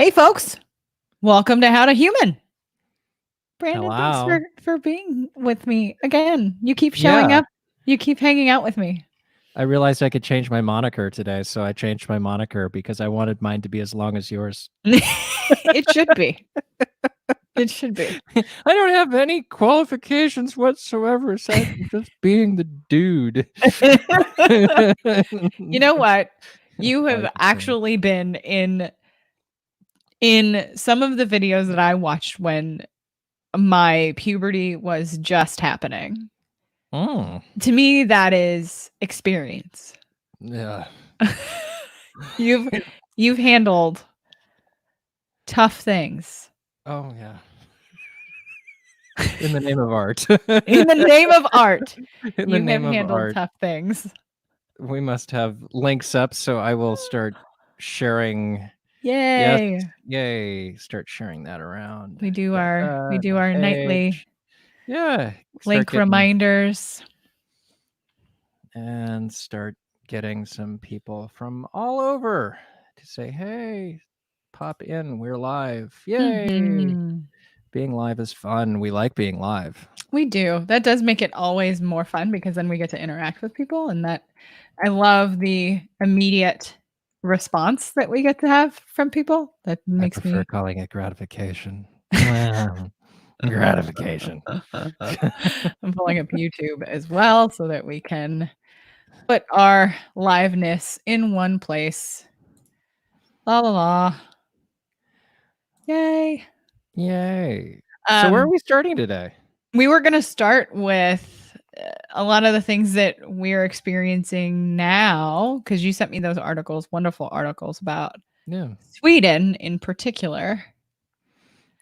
Hey, folks. Welcome to How to Human. Brandon, thanks Hello. for being with me again. You keep showing Yeah, up. You keep hanging out with me. I realized I could change my moniker today, so I changed my moniker because I wanted mine to be as long as yours. It should be. It should be. I don't have any qualifications whatsoever aside from just being the dude. You know what? You I have like it so much. actually been in some of the videos that I watched when my puberty was just happening. Mm, To me, that is experience. yeah. You've you've handled tough things. Oh, yeah. In the name of art. In the name of art, In the you have name of handled art. tough things. We must have links up, so I will start sharing. Yes, Yay. yay, start sharing that around. We do Da, our we da, do my our nightly page. Yeah, start link getting reminders. some people from all over to say, "Hey, pop in, we're live." Yay. Mhm. Being live is fun. We like being live. We do. That does make it always more fun because then we get to interact with people, and that I love the immediate response that we get to have from people. That I makes prefer me calling it gratification. Well, gratification. I'm pulling up YouTube as well so that we can put our liveness in one place. La la la. Yay. Yay. So where are we starting today? We were gonna start with a lot of the things that we're experiencing now, because you sent me those articles, wonderful articles about Yeah. Sweden in particular.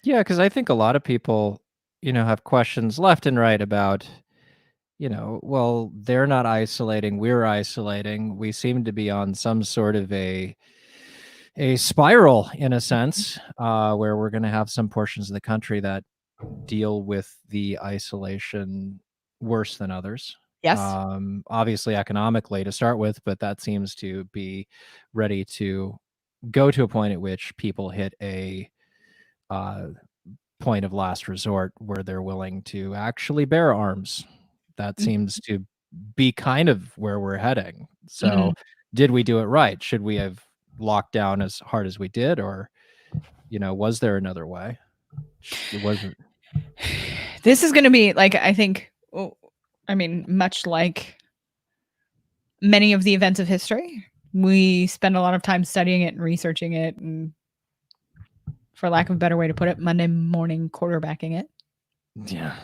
Yeah, because I think a lot of people, have questions left and right about, well, they're not isolating, we're isolating. We seem to be on some sort of a spiral in a sense, where we're going to have some portions of the country that deal with the isolation worse than others. Yes. Obviously economically to start with, but that seems to be ready to go to a point at which people hit a uh, point of last resort where they're willing to actually bear arms. That seems to be kind of where we're heading. Mhm. So, did we do it right? Should we have locked down as hard as we did, or was there another way? It wasn't. This is gonna be like, I think, I mean, much like many of the events of history, we spend a lot of time studying it and researching it, and for lack of a better way to put it, Monday morning quarterbacking it. Yeah.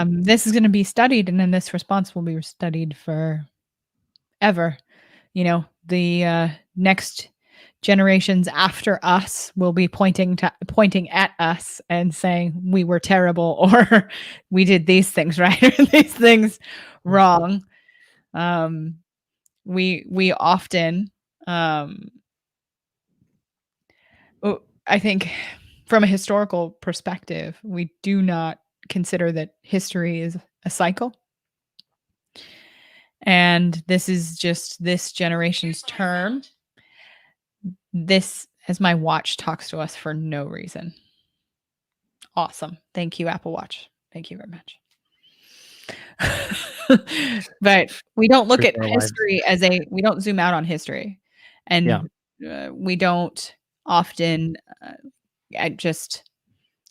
This is going to be studied, and then this response will be studied forever. The next generations after us will be pointing at us and saying we were terrible, or we did these things right, or these things wrong. We often, I think, from a historical perspective, we do not consider that history is a cycle. And this is just this generation's term. This, as my watch talks to us for no reason. Awesome. Thank you, Apple Watch. Thank you very much. But we don't look Here's at our lives. history we don't zoom out on history. Yeah. And we don't often just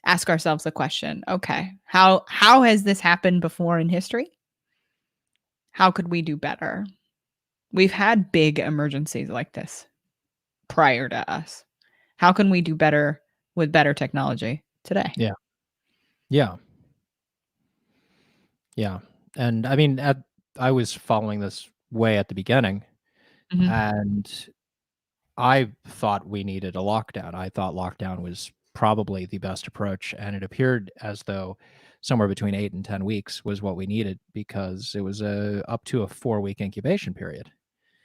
ask ourselves the question, okay, how has this happened before in history? How could we do better? We've had big emergencies like this prior to us. How can we do better with better technology today? Yeah. Yeah. Yeah. And I mean, I was following this way at the beginning, Mhm. and I thought we needed a lockdown. I thought lockdown was probably the best approach, and it appeared as though somewhere between 8 and 10 weeks was what we needed because it was up to a 4-week incubation period.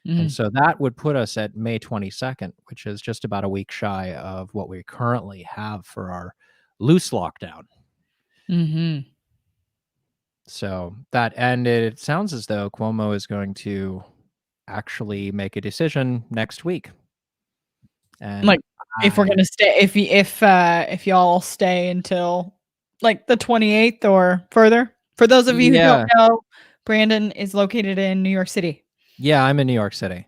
And Mhm. so that would put us at May 22nd, which is just about a week shy of what we currently have for our loose lockdown. Mhm. So that, and it sounds as though Cuomo is going to actually make a decision next week. And Like If we're gonna stay, if y'all stay until like the 28th or further. For those of you who don't Yeah. know, Brandon is located in New York City. Yeah, I'm in New York City,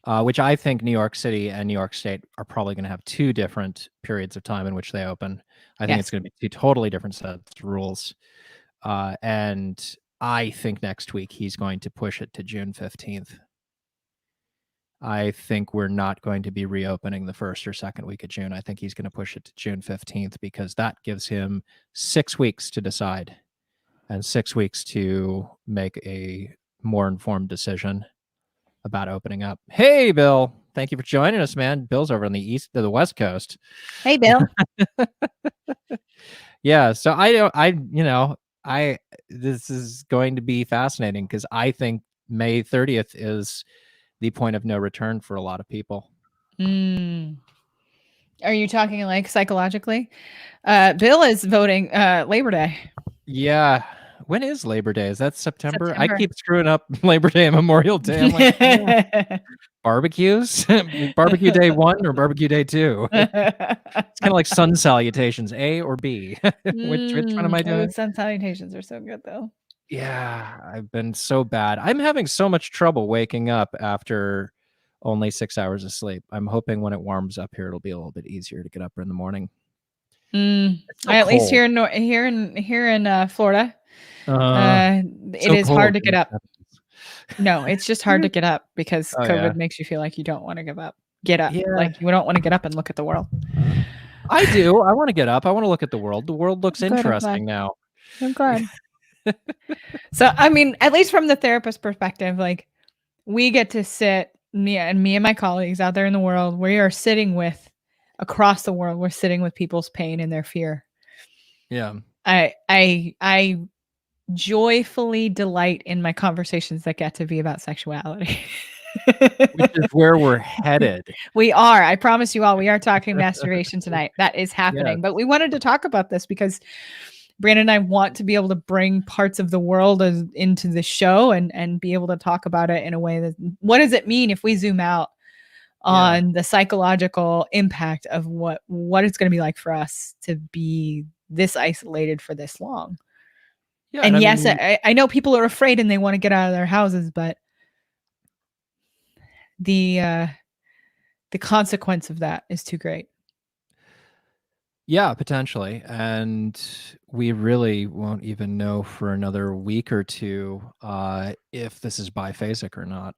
which I think New York City and New York State are probably going to have two different periods of time in which they open. I think it's Yes. going to be two totally different sets of rules. And I think next week he's going to push it to June 15th. I think we're not going to be reopening the first or second week of June. I think he's going to push it to June 15th because that gives him 6 weeks to decide and 6 weeks to make a more informed decision about opening up. Hey, Bill. Thank you for joining us, man. Bill's over on the east to the west coast. Hey, Bill. Yeah, so this is going to be fascinating because I think May 30th is the point of no return for a lot of people. Are you talking like psychologically? Bill is voting Labor Day. Yeah. When is Labor Day? Is that September? I September. keep screwing up Labor Day and Memorial Day. I'm like, barbecues? Barbecue day 1 or barbecue day 2? It's kind of like sun salutations, A or B. Which one am I doing? Sun salutations are so good though. Yeah, I've been so bad. I'm having so much trouble waking up after only 6 hours of sleep. I'm hoping when it warms up here, it'll be a little bit easier to get up in the morning. It's so At cold. least here in Florida, it is hard to get up. No, it's just hard to get up because COVID makes you feel like you don't want to give up. Get up. Yeah. Like you don't want to get up and look at the world. I do. I want to get up. I want to look at the world. The world looks interesting now. I'm glad. So, I mean, at least from the therapist perspective, like we get to sit, me and my colleagues out there in the world, we are sitting with across the world. We're sitting with people's pain and their fear. Yeah. I joyfully delight in my conversations that get to be about sexuality. Which is where we're headed. We are. I promise you all, we are talking masturbation tonight. That is happening. Yes. But we wanted to talk about this because Brandon and I want to be able to bring parts of the world into the show and be able to talk about it in a way that, what does it mean if we zoom out on the psychological impact of what it's going to be like for us to be this isolated for this long. Yeah, and yes, I know people are afraid and they want to get out of their houses, but the consequence of that is too great. Yeah, potentially. And we really won't even know for another week or two if this is biphasic or not.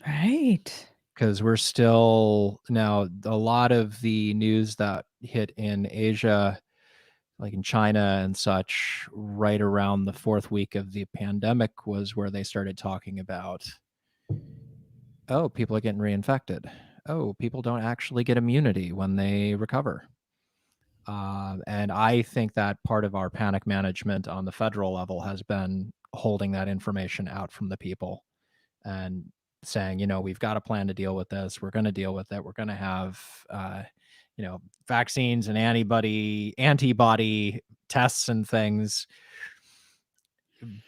Right. Because we're still now, a lot of the news that hit in Asia, like in China and such, right around the 4th week of the pandemic was where they started talking about, oh, people are getting reinfected. Oh, people don't actually get immunity when they recover. And I think that part of our panic management on the federal level has been holding that information out from the people and saying, we've got a plan to deal with this. We're going to deal with it. We're going to have, vaccines and antibody tests and things.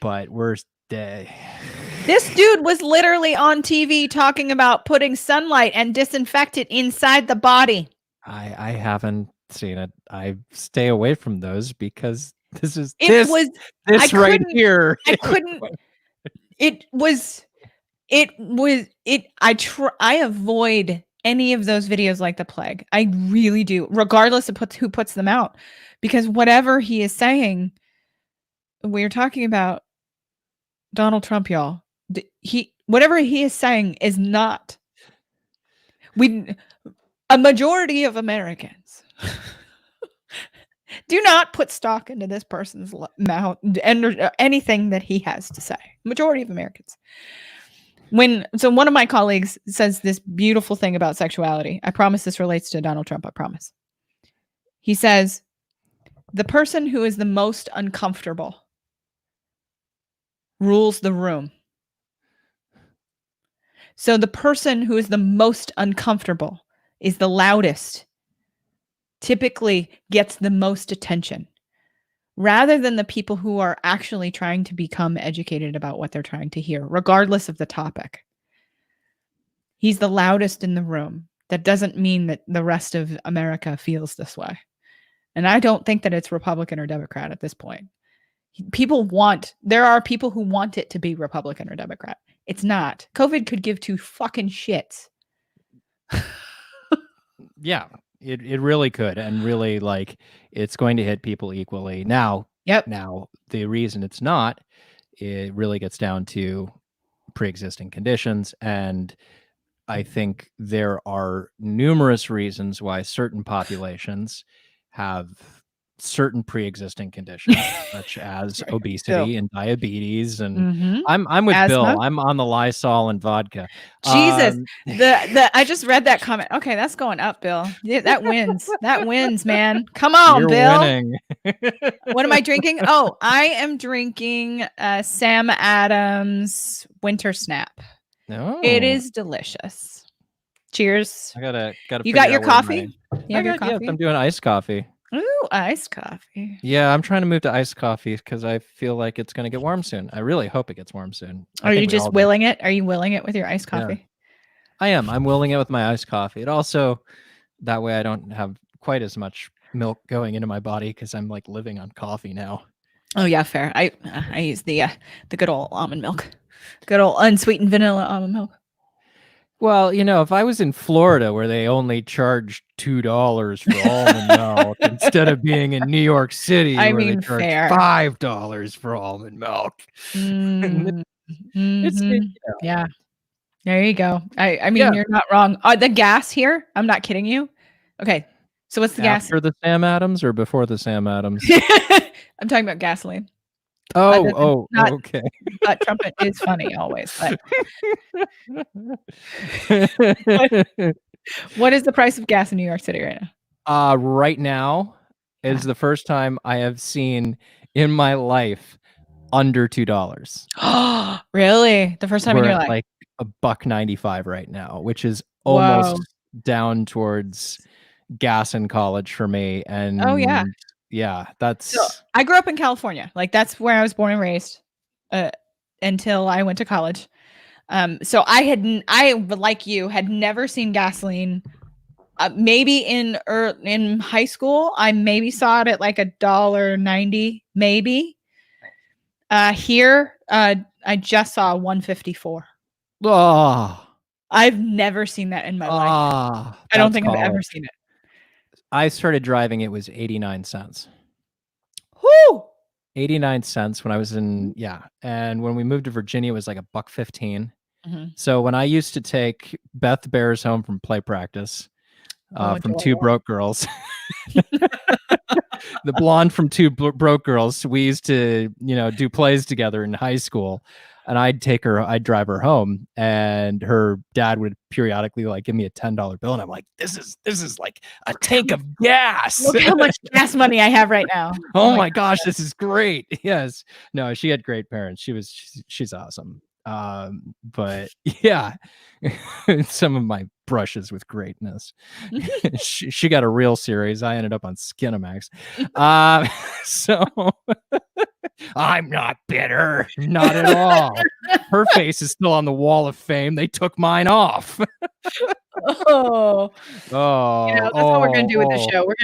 But we're this dude was literally on TV talking about putting sunlight and disinfectant inside the body. I haven't seen it. I stay away from those because this is right here. I avoid any of those videos like the plague. I really do, regardless of who puts them out, because whatever he is saying, we're talking about Donald Trump, y'all. Whatever he is saying is not. A majority of Americans do not put stock into this person's mouth and anything that he has to say. Majority of Americans. So one of my colleagues says this beautiful thing about sexuality. I promise this relates to Donald Trump. I promise. He says, the person who is the most uncomfortable rules the room. So the person who is the most uncomfortable is the loudest, typically gets the most attention, rather than the people who are actually trying to become educated about what they're trying to hear, regardless of the topic. He's the loudest in the room. That doesn't mean that the rest of America feels this way. And I don't think that it's Republican or Democrat at this point. There are people who want it to be Republican or Democrat. It's not. COVID could give two fucking shits. Yeah, it really could. And really, like, it's going to hit people equally. Now, the reason it's not, it really gets down to pre-existing conditions. And I think there are numerous reasons why certain populations have certain pre-existing conditions, such as obesity and diabetes. And I'm with Asthma. Bill. I'm on the Lysol and vodka. Jesus, I just read that comment. Okay, that's going up, Bill. Yeah, that wins. That wins, man. Come on, You're Bill. winning. What am I drinking? Oh, I am drinking Sam Adams Winter Snap. No, it is delicious. Cheers. I gotta. You got your coffee? You have your coffee? Yes, I'm doing iced coffee. Ooh, iced coffee. Yeah, I'm trying to move to iced coffee because I feel like it's going to get warm soon. I really hope it gets warm soon. Are you just willing it? Are you willing it with your iced coffee? Yeah. I am. I'm willing it with my iced coffee. It also, that way I don't have quite as much milk going into my body because I'm like living on coffee now. Oh yeah, fair. I use the good old almond milk, good old unsweetened vanilla almond milk. Well, if I was in Florida where they only charge $2 for almond milk instead of being in New York City where they charge $5 for almond milk. Yeah, there you go. I mean, you're not wrong. The gas here, I'm not kidding you. Okay, so what's the gas? After the Sam Adams or before the Sam Adams? I'm talking about gasoline. Okay. But trumpet is funny always. But what is the price of gas in New York City right now? Right now is the first time I have seen in my life under $2. Oh, really? The first time in your life? Like $1.95 right now, which is almost down towards gas in college for me. And that's. So, I grew up in California. Like that's where I was born and raised until I went to college. So I like you had never seen gasoline. Maybe in high school, I maybe saw it at like $1.90, maybe. Here, I just saw $1.54. Oh, I've never seen that in my life. I don't think I've ever seen it. I started driving, it was 89 cents. Whoo! 89 cents when I was in, and when we moved to Virginia, it was like $1.15. So when I used to take Beth Bears home from play practice from Two Broke Girls, the blonde from Two Broke Girls, we used to, do plays together in high school. And I'd drive her home, and her dad would periodically like give me a $10 bill, and I'm like, this is like a tank of gas. Look how much gas money I have right now. Oh my gosh, this is great. Yes. No, she had great parents. She's awesome. But yeah, some of my brushes with greatness. she got a real series. I ended up on Skinamax. So I'm not bitter, not at all. Her face is still on the wall of fame. They took mine off. That's what we're gonna do with the show. We're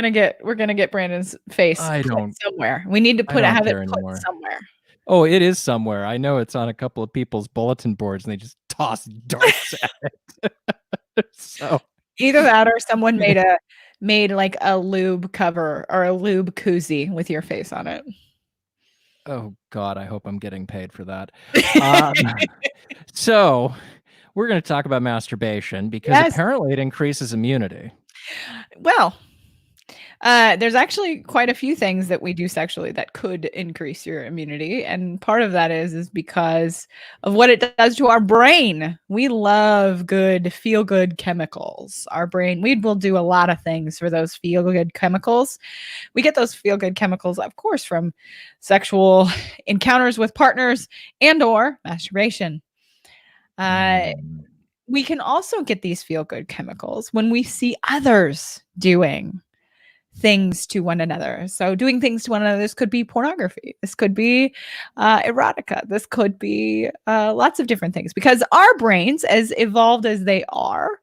gonna get Brandon's face somewhere. We need to have it put somewhere. Oh, it is somewhere. I know it's on a couple of people's bulletin boards, and they just toss darts at it. So either that, or someone made like a lube cover or a lube koozie with your face on it. Oh God, I hope I'm getting paid for that. So we're going to talk about masturbation because apparently it increases immunity. Well, there's actually quite a few things that we do sexually that could increase your immunity. And part of that is because of what it does to our brain. We love feel-good chemicals. Our brain, we will do a lot of things for those feel-good chemicals. We get those feel-good chemicals, of course, from sexual encounters with partners and or masturbation. We can also get these feel-good chemicals when we see others doing things to one another. So doing things to one another, this could be pornography. This could be erotica. This could be lots of different things, because our brains, as evolved as they are,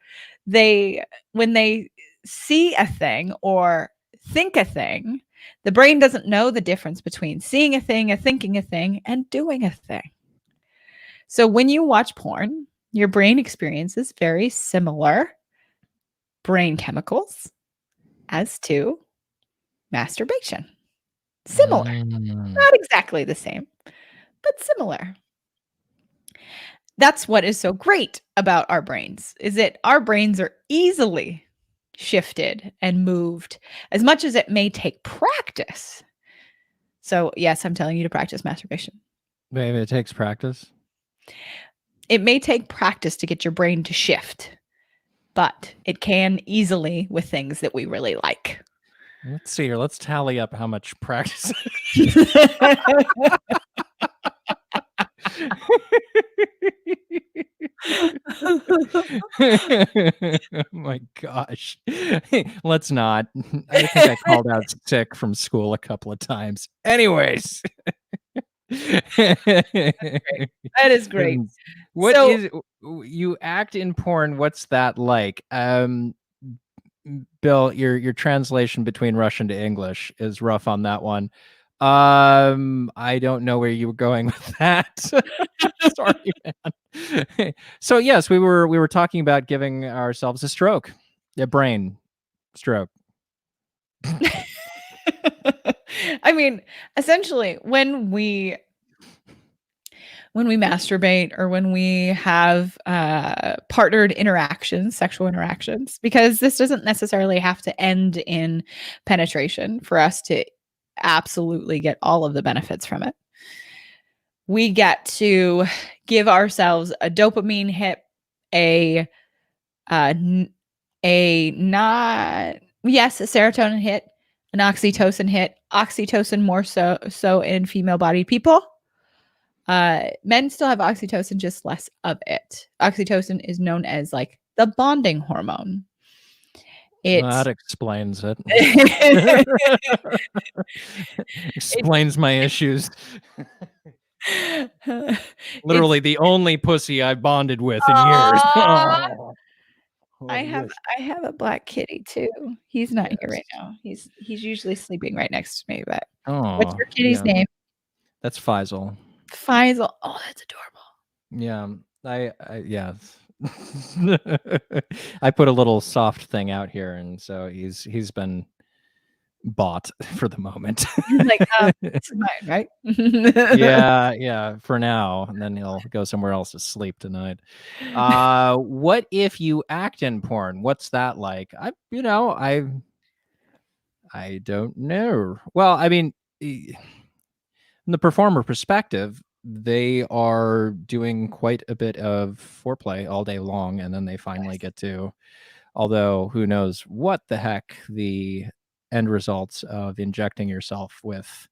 they when they see a thing or think a thing, the brain doesn't know the difference between seeing a thing, a thinking a thing, and doing a thing. So when you watch porn, your brain experiences very similar brain chemicals as to masturbation. Similar. Not exactly the same, but similar. That's what is so great about our brains, is that our brains are easily shifted and moved, as much as it may take practice. So, yes, I'm telling you to practice masturbation. Maybe it takes practice. It may take practice to get your brain to shift, but it can easily with things that we really like. Let's see here. Let's tally up how much practice. Oh my gosh. Let's not. I think I called out sick from school a couple of times. Anyways. That is great. What So, is you act in porn? What's that like? Bill, your translation between Russian to English is rough on that one. I don't know where you were going with that. Sorry, man. So yes, we were talking about giving ourselves a stroke, a brain stroke. I mean, essentially, when we masturbate or when we have partnered interactions, sexual interactions, because this doesn't necessarily have to end in penetration for us to absolutely get all of the benefits from it. We get to give ourselves a dopamine hit, a a serotonin hit, an oxytocin hit. Oxytocin more so in female bodied people. Men still have oxytocin, just less of it. Oxytocin is known as like the bonding hormone. That explains it. Explains my issues. Literally the only pussy I've bonded with in years. Oh, I have a black kitty too. He's not here right now. He's usually sleeping right next to me, but what's your kitty's name? That's Faisal. Faisal. Oh, that's adorable. Yeah. Yeah. I put a little soft thing out here, and so he's been bought for the moment. He's like, this is mine, right? Yeah, for now, and then he'll go somewhere else to sleep tonight. What if you act in porn? What's that like? I don't know. Well, I mean, from the performer perspective, they are doing quite a bit of foreplay all day long, and then they finally get to, although who knows what the heck the end results of injecting yourself with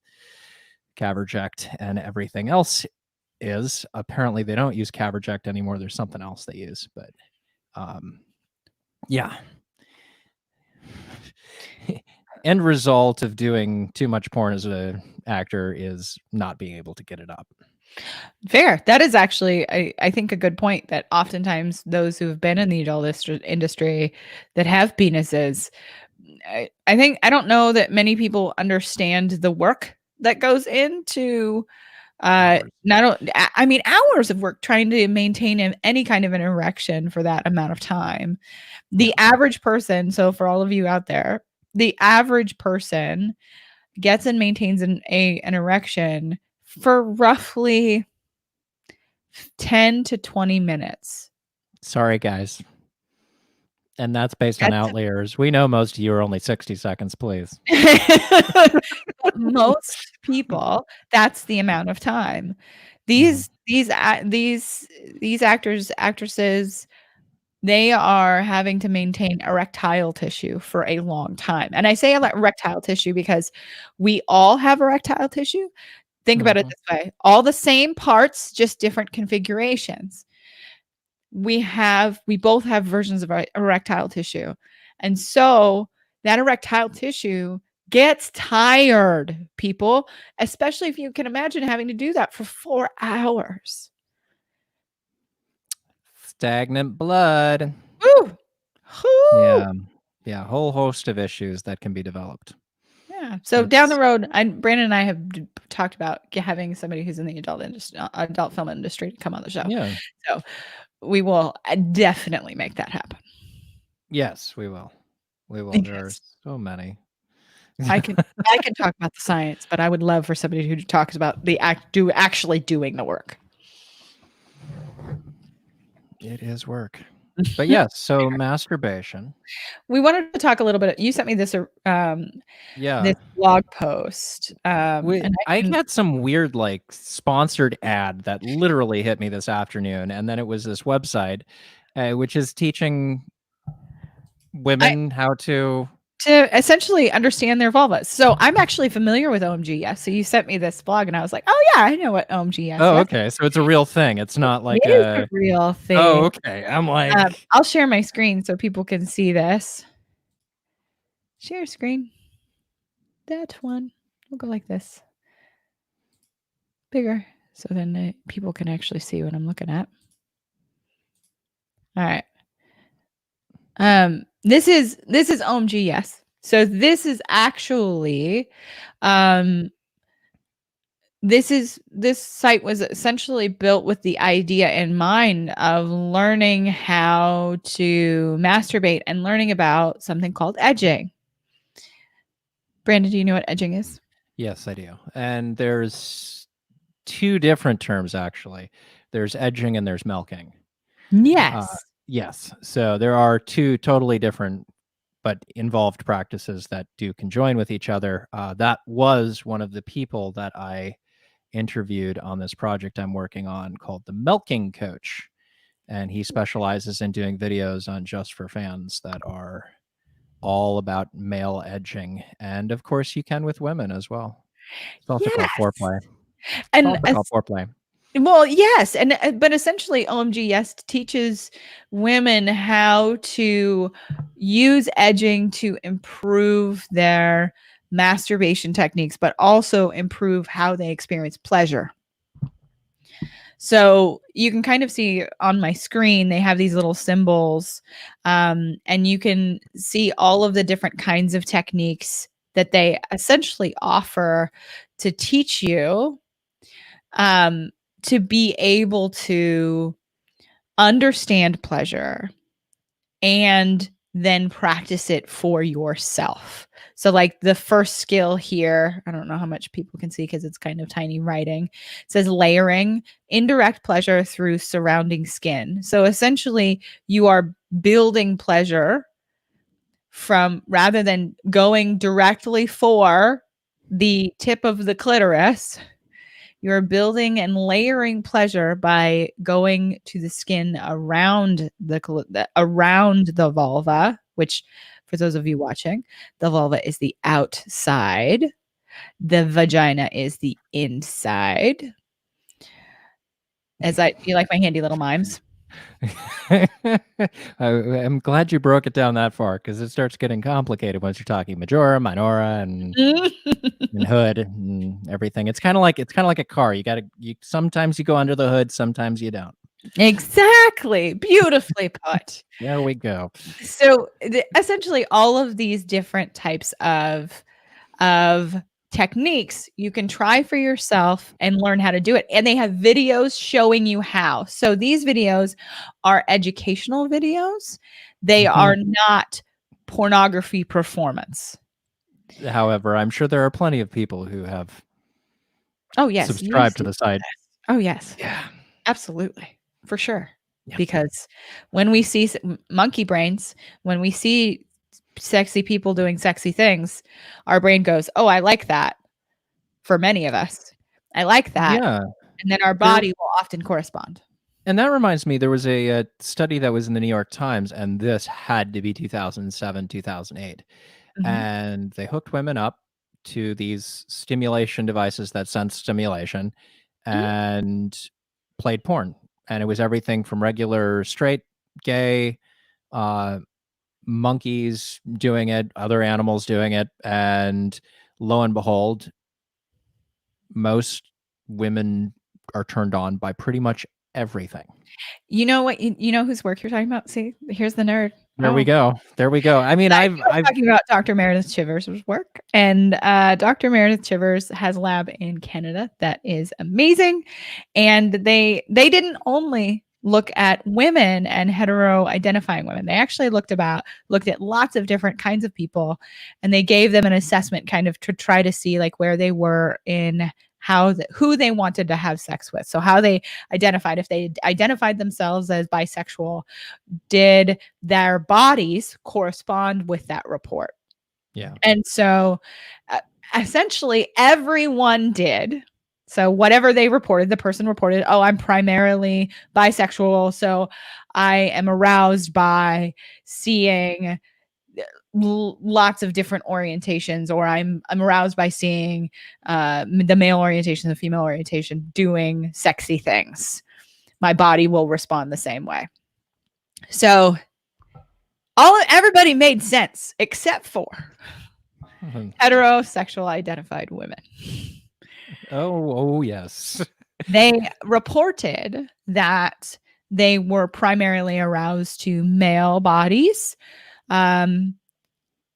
Caverject and everything else is. Apparently they don't use Caverject anymore. There's something else they use, but yeah. End result of doing too much porn as an actor is not being able to get it up. Fair. That is actually, I think, a good point, that oftentimes those who have been in the adult industry that have penises, I don't know that many people understand the work that goes into hours of work trying to maintain any kind of an erection for that amount of time. The average person, so for all of you out there, the average person gets and maintains an erection for roughly 10 to 20 minutes. Sorry, guys. And that's based on outliers. We know most of you are only 60 seconds, please. Most people, that's the amount of time. These actors, actresses, they are having to maintain erectile tissue for a long time. And I say erectile tissue because we all have erectile tissue. Think about it this way. All the same parts, just different configurations. We both have versions of erectile tissue. And so that erectile tissue gets tired, people, especially if you can imagine having to do that for 4 hours. Stagnant blood. Woo! Whoo! Yeah. Yeah, a whole host of issues that can be developed. Yeah. So down the It's road, Brandon and I have talked about having somebody who's in the adult industry, adult film industry, to come on the show. yeah. So we will definitely make that happen. Yes, we will. We will. There are Because so many. I can talk about the science, but I would love for somebody who talks about the actually doing the work. It is work. But yes, so masturbation. We wanted to talk a little bit. You sent me this Yeah. this blog post, and I I can. got some weird like sponsored ad that literally hit me this afternoon, and then it was this website, which is teaching I women how to. to essentially understand their vulvas. So I'm actually familiar with OMGYes. So you sent me this blog, and I was like, oh yeah, I know what OMGYes Oh, is. okay, so it's a real thing. It's not like It is a a. real Oh, thing. okay. I'm like, I'll share my screen so people can see this. Share screen. That one. We'll go like this. Bigger, so then people can actually see what I'm looking at. All right. This is OMGYes. So this is actually this site was essentially built with the idea in mind of learning how to masturbate and learning about something called edging. Brandon, do you know what edging is? yes, I do. And there's two different terms actually. There's edging and there's milking. Uh, Yes. yes. So there are two totally different but involved practices that do conjoin with each other. That was one of the people that I interviewed on this project I'm working on called the Milking Coach. And he specializes in doing videos on Just for Fans that are all about male edging. And of course, you can with women as well. It's also called Yes. foreplay. It's And also called foreplay. well, yes, and but essentially, OMGYes teaches women how to use edging to improve their masturbation techniques, but also improve how they experience pleasure. So you can kind of see on my screen, they have these little symbols, and you can see all of the different kinds of techniques that they essentially offer to teach you um, to be able to understand pleasure and then practice it for yourself. So, like the first skill here, I don't know how much people can see because it's kind of tiny writing. It says layering indirect pleasure through surrounding skin. So, essentially, you are building pleasure from rather than going directly for the tip of the clitoris. You're building and layering pleasure by going to the skin around around the vulva, which for those of you watching, the vulva is the outside. The vagina is the inside. You like my handy little mimes? I'm glad you broke it down that far because it starts getting complicated once you're talking majora, minora, and hood and everything. It's kind of like a car. You sometimes you go under the hood, sometimes you don't. Exactly. Beautifully put. There we go. So essentially all of these different types of techniques you can try for yourself and learn how to do it. And they have videos showing you how. So these videos are educational videos. They are not pornography performance. However, I'm sure there are plenty of people who have Oh, yes. subscribed to the site. Oh, yes. Yeah. Absolutely. For sure. Yeah. Because when we see monkey brains, when we see sexy people doing sexy things, our brain goes, "Oh, I like that." For many of us, I like that, Yeah. and then our There body will often correspond. And that reminds me, there was a study that was in the New York Times, and this had to be 2007, 2008. Mhm. And they hooked women up to these stimulation devices that sense stimulation Mhm. and played porn. And it was everything from regular straight, gay, uh, monkeys doing it, other animals doing it. And lo and behold, most women are turned on by pretty much everything. You know what? You know whose work you're talking about? See, here's the nerd. There we Oh, go. There we go. I mean, I I've grew up I've talking about Dr. Meredith Chivers' work, and Dr. Meredith Chivers has a lab in Canada that is amazing, and they didn't only look at women and hetero identifying women. They actually looked at lots of different kinds of people, and they gave them an assessment kind of to try to see like where they were in who they wanted to have sex with. So how they identified, if they identified themselves as bisexual, did their bodies correspond with that report? yeah. And so uh, essentially everyone did. So whatever they reported, the person reported, oh, I'm primarily bisexual. So I am aroused by seeing lots of different orientations, or I'm aroused by seeing the male orientation, the female orientation doing sexy things. My body will respond the same way. So everybody made sense except for heterosexual identified women. Oh yes. They reported that they were primarily aroused to male bodies,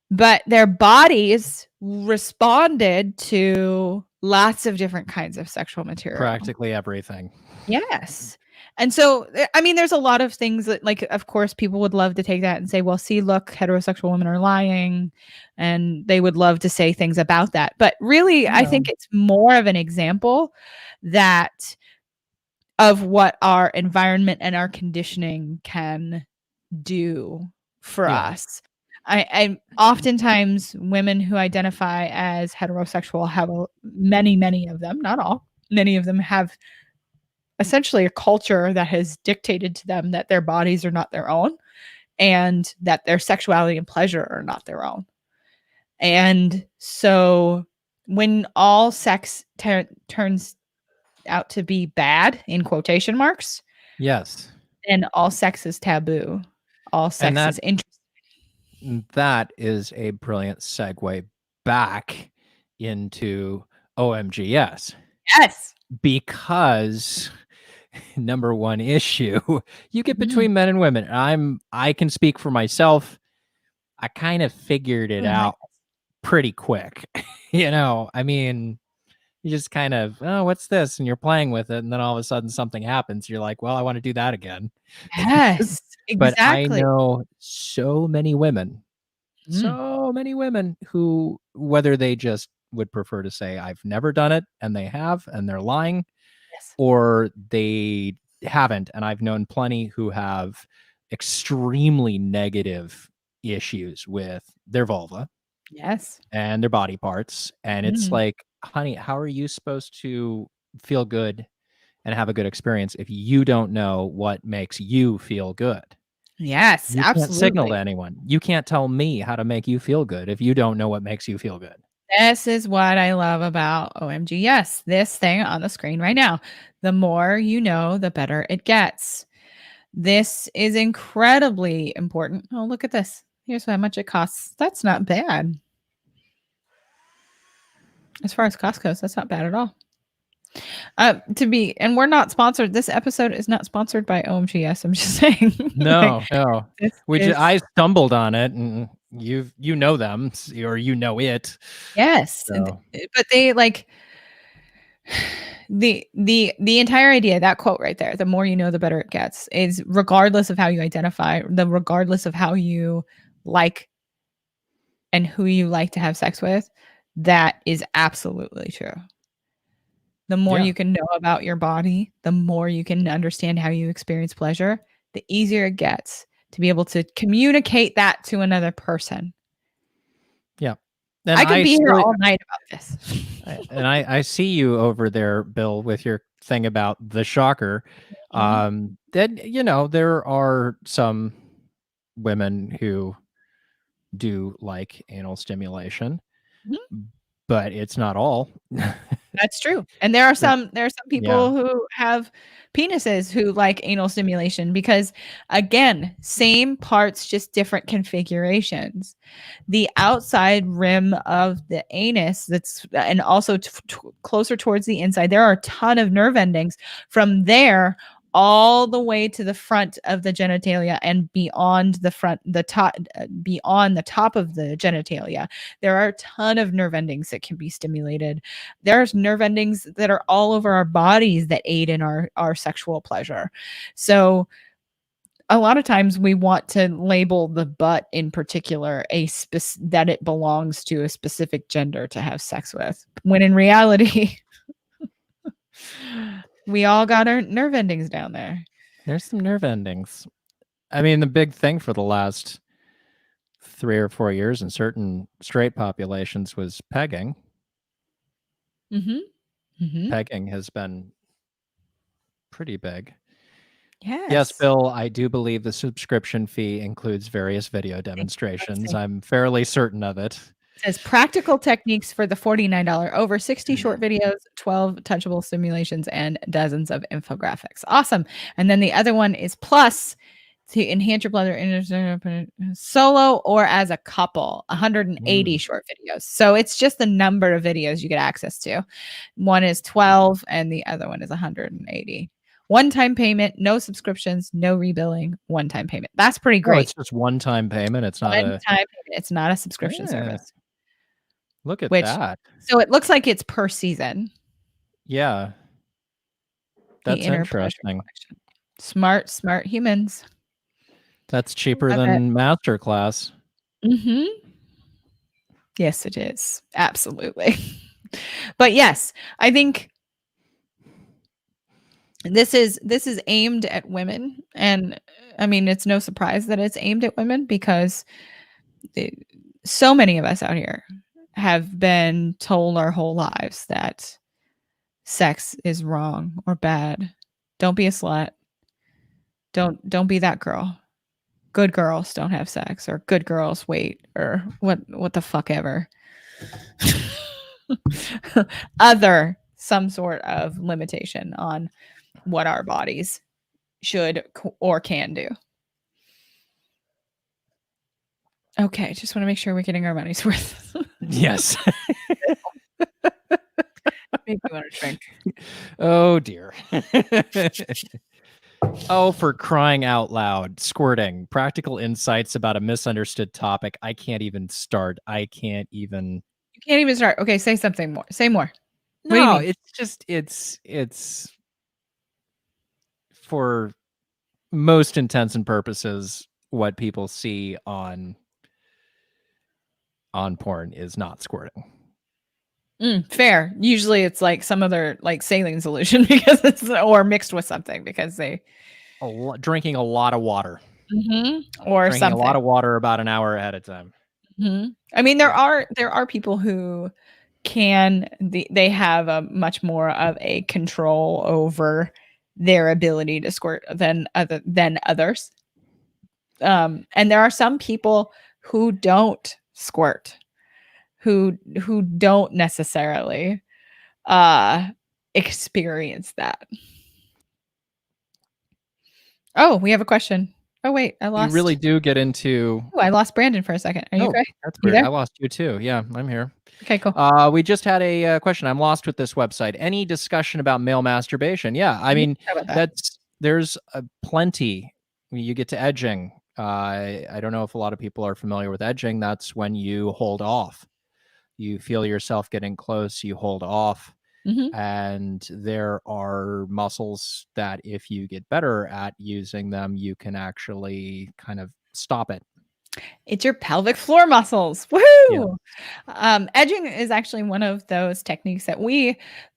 but their bodies responded to lots of different kinds of sexual material. Practically everything. Yes. And so, I mean, there's a lot of things that, like, of course, people would love to take that and say, well, see, look, heterosexual women are lying. And they would love to say things about that. But really, I think it's more of an example that of what our environment and our conditioning can do for Yeah. us. I oftentimes women who identify as heterosexual have many of them, not all, many of them have essentially a culture that has dictated to them that their bodies are not their own and that their sexuality and pleasure are not their own. And so when all sex turns out to be bad, in quotation marks, Yes. and all sex is taboo, all sex is interesting. That is a brilliant segue back into OMGYes. Yes. Because number one issue you get Mhm. between men and women. I can speak for myself. I kind of figured it Oh my out pretty quick. I mean, you just kind of, oh, what's this? And you're playing with it. And then all of a sudden something happens. You're like, well, I want to do that again. Yes, But I exactly. know Mm. so many women who, whether they just would prefer to say, I've never done it, and they have, and they're lying, Yes. or they haven't. And I've known plenty who have extremely negative issues with their vulva Yes. and their body parts. And it's Mhm. like, honey, how are you supposed to feel good and have a good experience if you don't know what makes you feel good? Yes, You can't signal absolutely. to anyone. You can't tell me how to make you feel good if you don't know what makes you feel good. This is what I love about OMG. Yes, this thing on the screen right now. The more you know, the better it gets. This is incredibly important. Oh, look at this. Here's how much it costs. That's not bad. As far as cost goes, that's not bad at all. And we're not sponsored. This episode is not sponsored by OMGS. I'm just saying. No, no. This Which is I stumbled on it, and you know them, or you know it. yes, So but they like the entire idea, that quote right there, the more you know the better it gets, is regardless of how you identify, regardless of how you like and who you like to have sex with, that is absolutely true. The more yeah, you can know about your body, the more you can understand how you experience pleasure, the easier it gets to be able to communicate that to another person. yeah. And I could I be here see, all night about this. I see you over there, Bill, with your thing about the shocker. Mhm, Then there are some women who do like anal stimulation, mhm. but it's not all. That's true, and there are some Yeah, people who have penises who like anal stimulation because, again, same parts, just different configurations. The outside rim of the anus and also closer towards the inside, there are a ton of nerve endings. From there, all the way to the front of the genitalia and beyond beyond the top of the genitalia. There are a ton of nerve endings that can be stimulated. There's nerve endings that are all over our bodies that aid in our sexual pleasure. So a lot of times we want to label the butt in particular that it belongs to a specific gender to have sex with, when in reality we all got our nerve endings down there. There's some nerve endings. I mean, the big thing for the last 3 or 4 years in certain straight populations was pegging. Pegging has been pretty big. Yes, Bill, I do believe the subscription fee includes various video demonstrations. I'm fairly certain of it. It says practical techniques for the $49, over 60 short videos, 12 touchable simulations, and dozens of infographics. Awesome. And then the other one is plus to enhance your pleasure solo or as a couple, 180 short videos. So it's just the number of videos you get access to. One is 12 and the other one is 180. One-time payment, no subscriptions, no rebilling, one-time payment. That's pretty great. Oh, it's just one-time payment. It's not one-time payment. It's not a subscription service. Look at that. So it looks like it's per season. Yeah. That's interesting. Smart humans. That's cheaper than Masterclass. Yes, it is. Absolutely. But yes, I think this is aimed at women, and I mean it's no surprise that it's aimed at women because so many of us out here have been told our whole lives that sex is wrong or bad. Don't be a slut. Don't be that girl. Good girls don't have sex, or good girls wait, or what the fuck ever. Other some sort of limitation on what our bodies should or can do. Okay, just want to make sure we're getting our money's worth. Yes. Maybe you want to drink. Oh dear. Oh, for crying out loud. Squirting. Practical insights about a misunderstood topic. I can't even start. You can't even start. Okay, say something more. Say more. No, it's just it's for most intents and purposes what people see on porn is not squirting. Fair. Usually it's like some other like saline solution because it's or mixed with something because they drinking a lot of water. Or drinking a lot of water about an hour ahead of time. I mean, there are people who they have a much more of a control over their ability to squirt than others. And there are some people who don't squirt, who don't necessarily experience that. Oh, we have a question. Oh wait, I lost. You really do get into. Oh, I lost Brandon for a second. Are you okay? That's weird. I lost you too. Yeah, I'm here. Okay, cool. We just had a question. I'm lost with this website. Any discussion about male masturbation? Yeah, I mean there's plenty. You get to edging. I don't know if a lot of people are familiar with edging. That's when you hold off. You feel yourself getting close. You hold off. And there are muscles that if you get better at using them, you can actually kind of stop it. It's your pelvic floor muscles. Woohoo! Yeah. Edging is actually one of those techniques that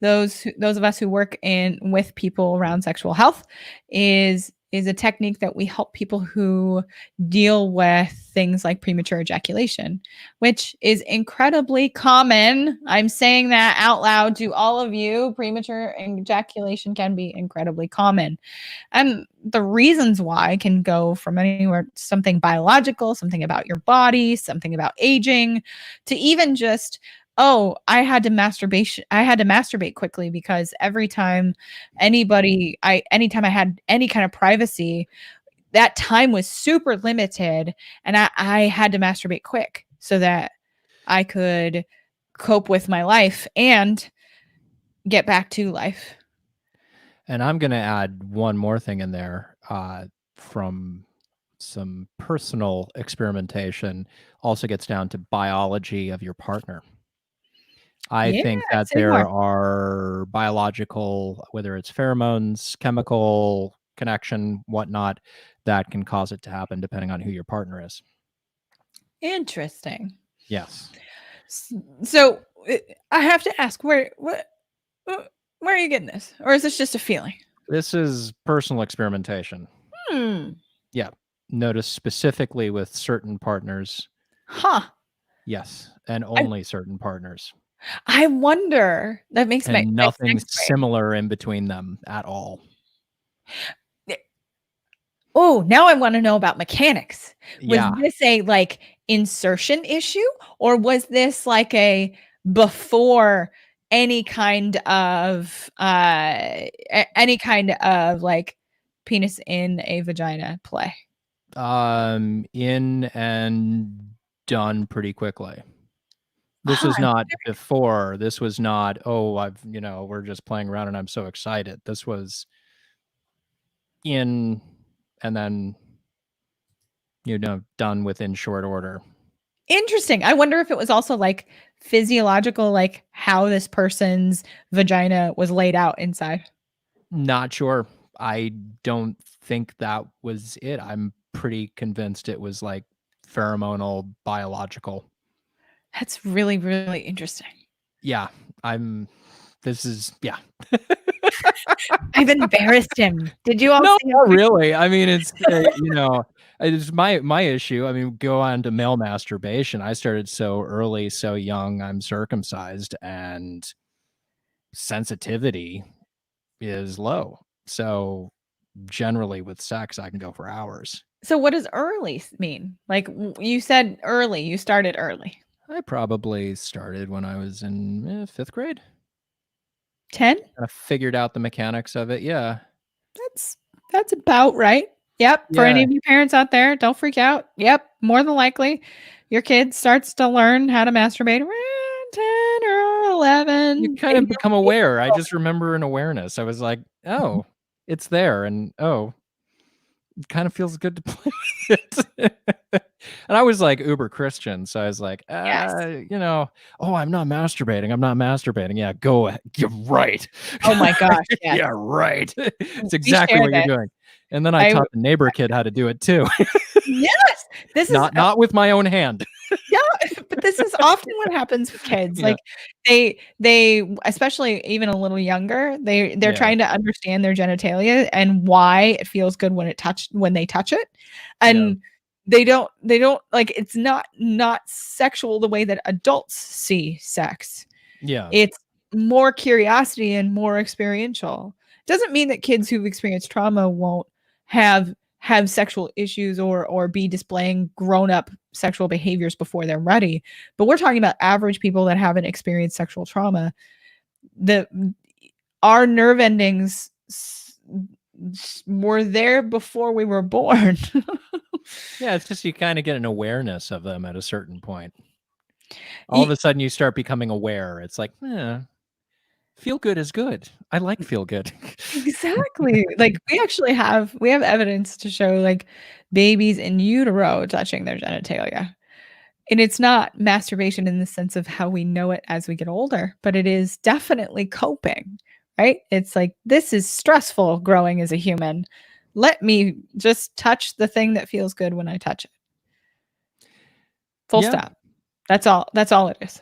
those of us who work with people around sexual health is a technique that we help people who deal with things like premature ejaculation, which is incredibly common. I'm saying that out loud to all of you. Premature ejaculation can be incredibly common. And the reasons why can go from anywhere, something biological, something about your body, something about aging, to even just, I had to masturbate quickly because every time anytime I had any kind of privacy, that time was super limited and I had to masturbate quick so that I could cope with my life and get back to life. And I'm going to add one more thing in there from some personal experimentation. Also gets down to biology of your partner. I Yeah, think that say more. there are biological, whether it's pheromones, chemical connection, whatnot, that can cause it to happen depending on who your partner is. Interesting. Yes. So I have to ask, where are you getting this, or is this just a feeling? This is personal experimentation. Hmm. Yeah. Notice specifically with certain partners. Huh. Yes. And I only certain partners. I wonder. That makes And makes nothing sense, right? similar in between them at all. Oh, now I want to know about mechanics. Was Yeah. this a like insertion issue, or was this like a before any kind of any kind of like penis in a vagina play? In and done pretty quickly. This Huh, was not before. This was not, oh, we're just playing around and I'm so excited. This was in and then, done within short order. interesting. I wonder if it was also like physiological, like how this person's vagina was laid out inside. Not sure. I don't think that was it. I'm pretty convinced it was like pheromonal, biological. That's really, really interesting. Yeah, this is, yeah. I've embarrassed him. Did you all No, see him? not really. I mean, it's my issue. I mean, go on to male masturbation. I started so early, so young. I'm circumcised, and sensitivity is low. So generally, with sex, I can go for hours. So what does early mean? Like you said early, you started early. I probably started when I was in 5th grade. 10? Kind of figured out the mechanics of it. Yeah, That's that's about right. Yep, for any yeah. of you parents out there, don't freak out. Yep, more than likely your kid starts to learn how to masturbate around 10 or You 11. kind Maybe of become aware. I just remember an awareness. I was like, oh, it's there, and oh, it kind of feels good to play with it. And I was like uber Christian, so I was like, yes. oh, I'm not masturbating. I'm not masturbating. Yeah, go ahead. You're right. Oh my gosh, yes. Yeah, right. It's We exactly share what you're this. doing. And then I I taught the neighbor kid how to do it too. yes, this is Not with my own hand. yeah, but this is often what happens with kids. Yeah. Like they especially even a little younger, they're Yeah. trying to understand their genitalia and why it feels good when they touch it. Yeah. And they don't like it's not sexual the way that adults see sex. Yeah. It's more curiosity and more experiential. Doesn't mean that kids who've experienced trauma won't have sexual issues or be displaying grown-up sexual behaviors before they're ready. But we're talking about average people that haven't experienced sexual trauma. The our nerve endings were there before we were born. Yeah, it's just you kinda get an awareness of them at a certain point. All of a sudden, you start becoming aware. It's like, feel good is good. I like feel good. Exactly. Like, we have evidence to show, like, babies in utero touching their genitalia. And it's not masturbation in the sense of how we know it as we get older, but it is definitely coping, right? It's like, "This is stressful growing as a human. Let me just touch the thing that feels good when I touch it." Full Yeah. stop. That's all it is.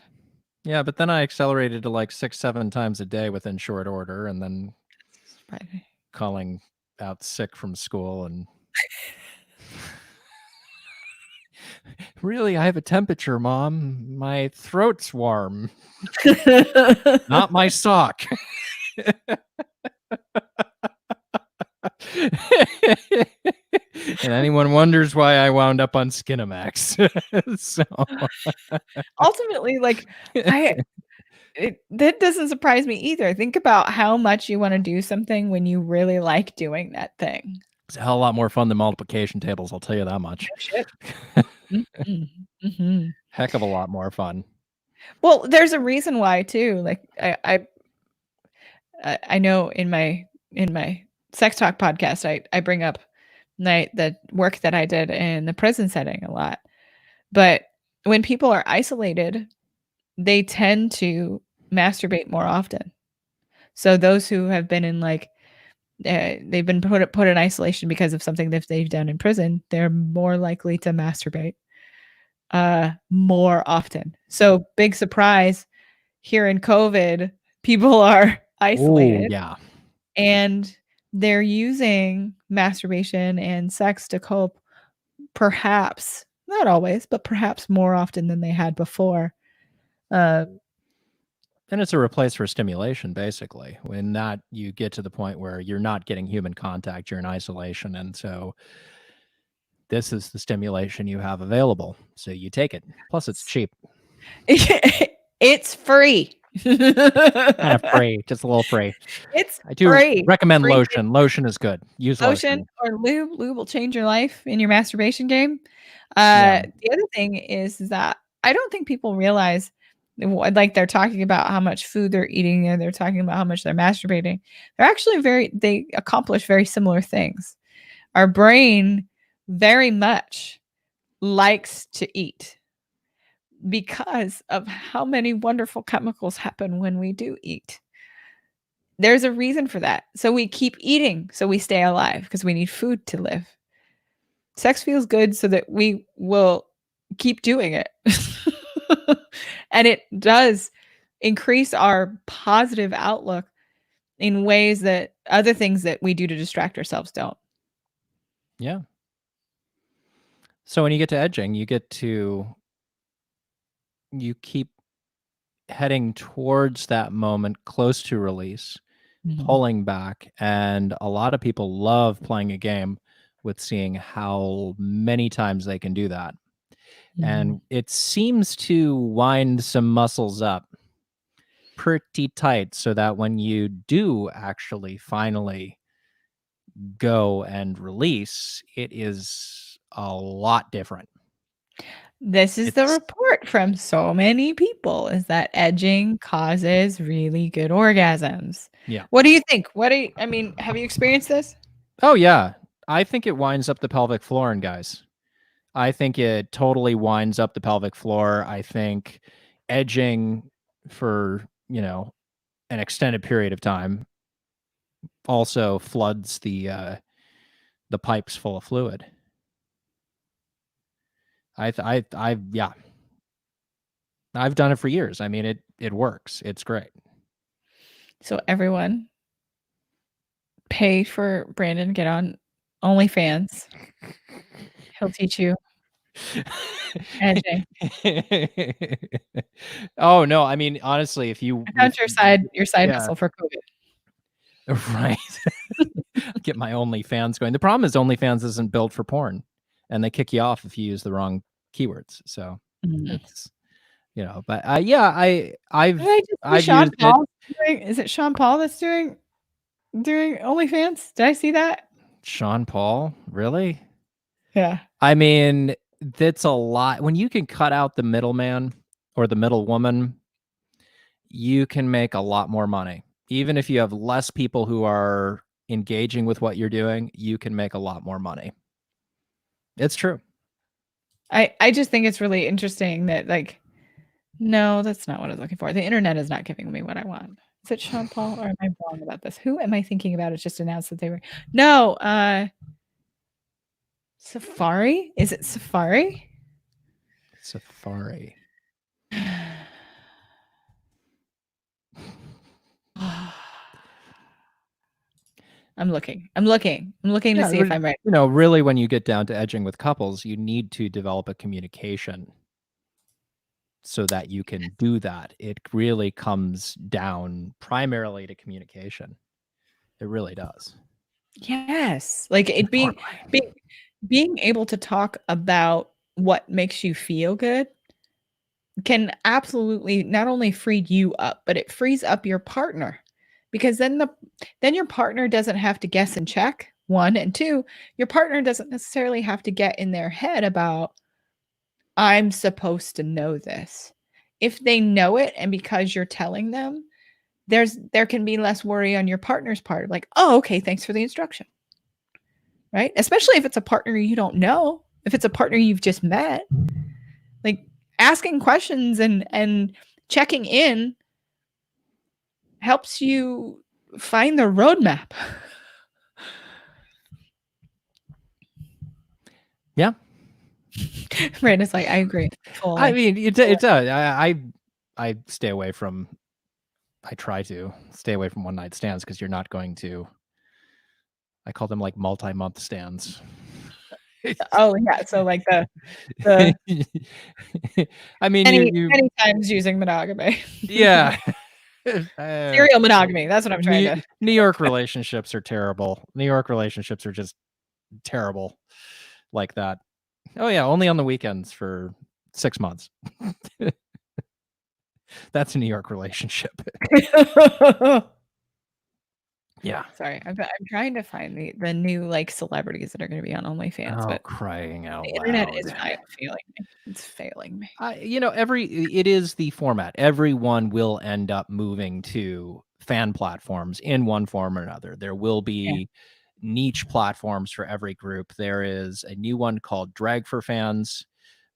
Yeah, but then I accelerated to, like, 6, 7 times a day within short order, and then Right. calling out sick from school and "Really, I have a temperature, mom. My throat's warm, not my sock." And anyone wonders why I wound up on Skinamax. So Ultimately, like, I that doesn't surprise me either. Think about how much you wanna do something when you really like doing that thing. it's a hell of a lot more fun than multiplication tables, I'll tell you that much. No shit. Mhm. Mhm. Heck of a lot more fun. Well, there's a reason why too, like, I know in my in my sex talk podcast, I bring up the work that I did in the prison setting a lot. But when people are isolated, they tend to masturbate more often. So those who have been in they've been put in isolation because of something that they've done in prison, they're more likely to masturbate more often. So big surprise here in COVID, people are Oh, isolated yeah. and they're using masturbation and sex to cope, perhaps not always, but perhaps more often than they had before. And it's a replace for stimulation, basically. When that you get to the point where you're not getting human contact, you're in isolation. And so this is the stimulation you have available. So you take it. Plus, it's cheap. It's free. Kind of free, just a little free. It's I do free. recommend Free lotion. Lotion is good. Use lotion lotion. or lube. Lube will change your life in your masturbation game. Yeah. The other thing is that I don't think people realize, like they're talking about how much food they're eating and they're talking about how much they're masturbating. They're actually they accomplish very similar things. Our brain very much likes to eat because of how many wonderful chemicals happen when we do eat. There's a reason for that. So we keep eating so we stay alive because we need food to live. Sex feels good so that we will keep doing it. And it does increase our positive outlook in ways that other things that we do to distract ourselves don't. Yeah. So when you get to edging, you keep heading towards that moment close to release, pulling back. And a lot of people love playing a game with seeing how many times they can do that. And it seems to wind some muscles up pretty tight so that when you do actually finally go and release, it is a lot different. This is the It's report from so many people, is that edging causes really good orgasms. yeah. What do you think? I mean, have you experienced this? Oh yeah. I think it winds up the pelvic floor in guys. I think it totally winds up the pelvic floor. I think edging for, an extended period of time also floods the pipes full of fluid. Yeah. I've done it for years. I mean, it works. It's great. So everyone pay for Brandon, get on OnlyFans. He'll teach you edging. Oh no, I mean honestly, if you I found your side yeah, hustle for COVID. right. Get my OnlyFans going. The problem is OnlyFans isn't built for porn, and they kick you off if you use the wrong keywords. So it's but yeah, Did I just see I've Sean used it. Paul is it Sean Paul that's doing OnlyFans? Did I see that? Sean Paul, really? Yeah. I mean, that's a lot. When you can cut out the middleman or the middle woman, you can make a lot more money. Even if you have less people who are engaging with what you're doing, you can make a lot more money. It's true. I just think it's really interesting that no, that's not what I was looking for. The internet is not giving me what I want. Is it Sean Paul or am I wrong about this? Who am I thinking about? It's just announced that they were no, Safari? Is it Safari? Safari. I'm looking to see if I'm right. Really, when you get down to edging with couples, you need to develop a communication so that you can do that. It really comes down primarily to communication. It really does. Yes. Like it being able to talk about what makes you feel good can absolutely not only free you up, but it frees up your partner. Because then your partner doesn't have to guess and check, one, and two, your partner doesn't necessarily have to get in their head about I'm supposed to know this. If they know it and because you're telling them, there can be less worry on your partner's part. Like, oh, okay, thanks for the instruction. Right? Especially if it's a partner you don't know, if it's a partner you've just met. Like asking questions and checking in helps you find the roadmap. Yeah. Right. It's like, I agree. I Fully. mean, it does. I stay away from. I try to stay away from one night stands because you're not going to. I call them like multi-month stands. Oh yeah. So like the I mean, you many times using monogamy. yeah. Serial monogamy. That's what I'm trying to. New York relationships are terrible. New York relationships are just terrible like that. Oh yeah, only on the weekends for 6 months. That's a New York relationship. Yeah. Sorry, I'm trying to find the new like celebrities that are going to be on OnlyFans, Oh, but crying out the internet is loud. failing me. It's failing me. It is the format. Everyone will end up moving to fan platforms in one form or another. There will Yeah. be niche platforms for every group. There is a new one called Drag for Fans,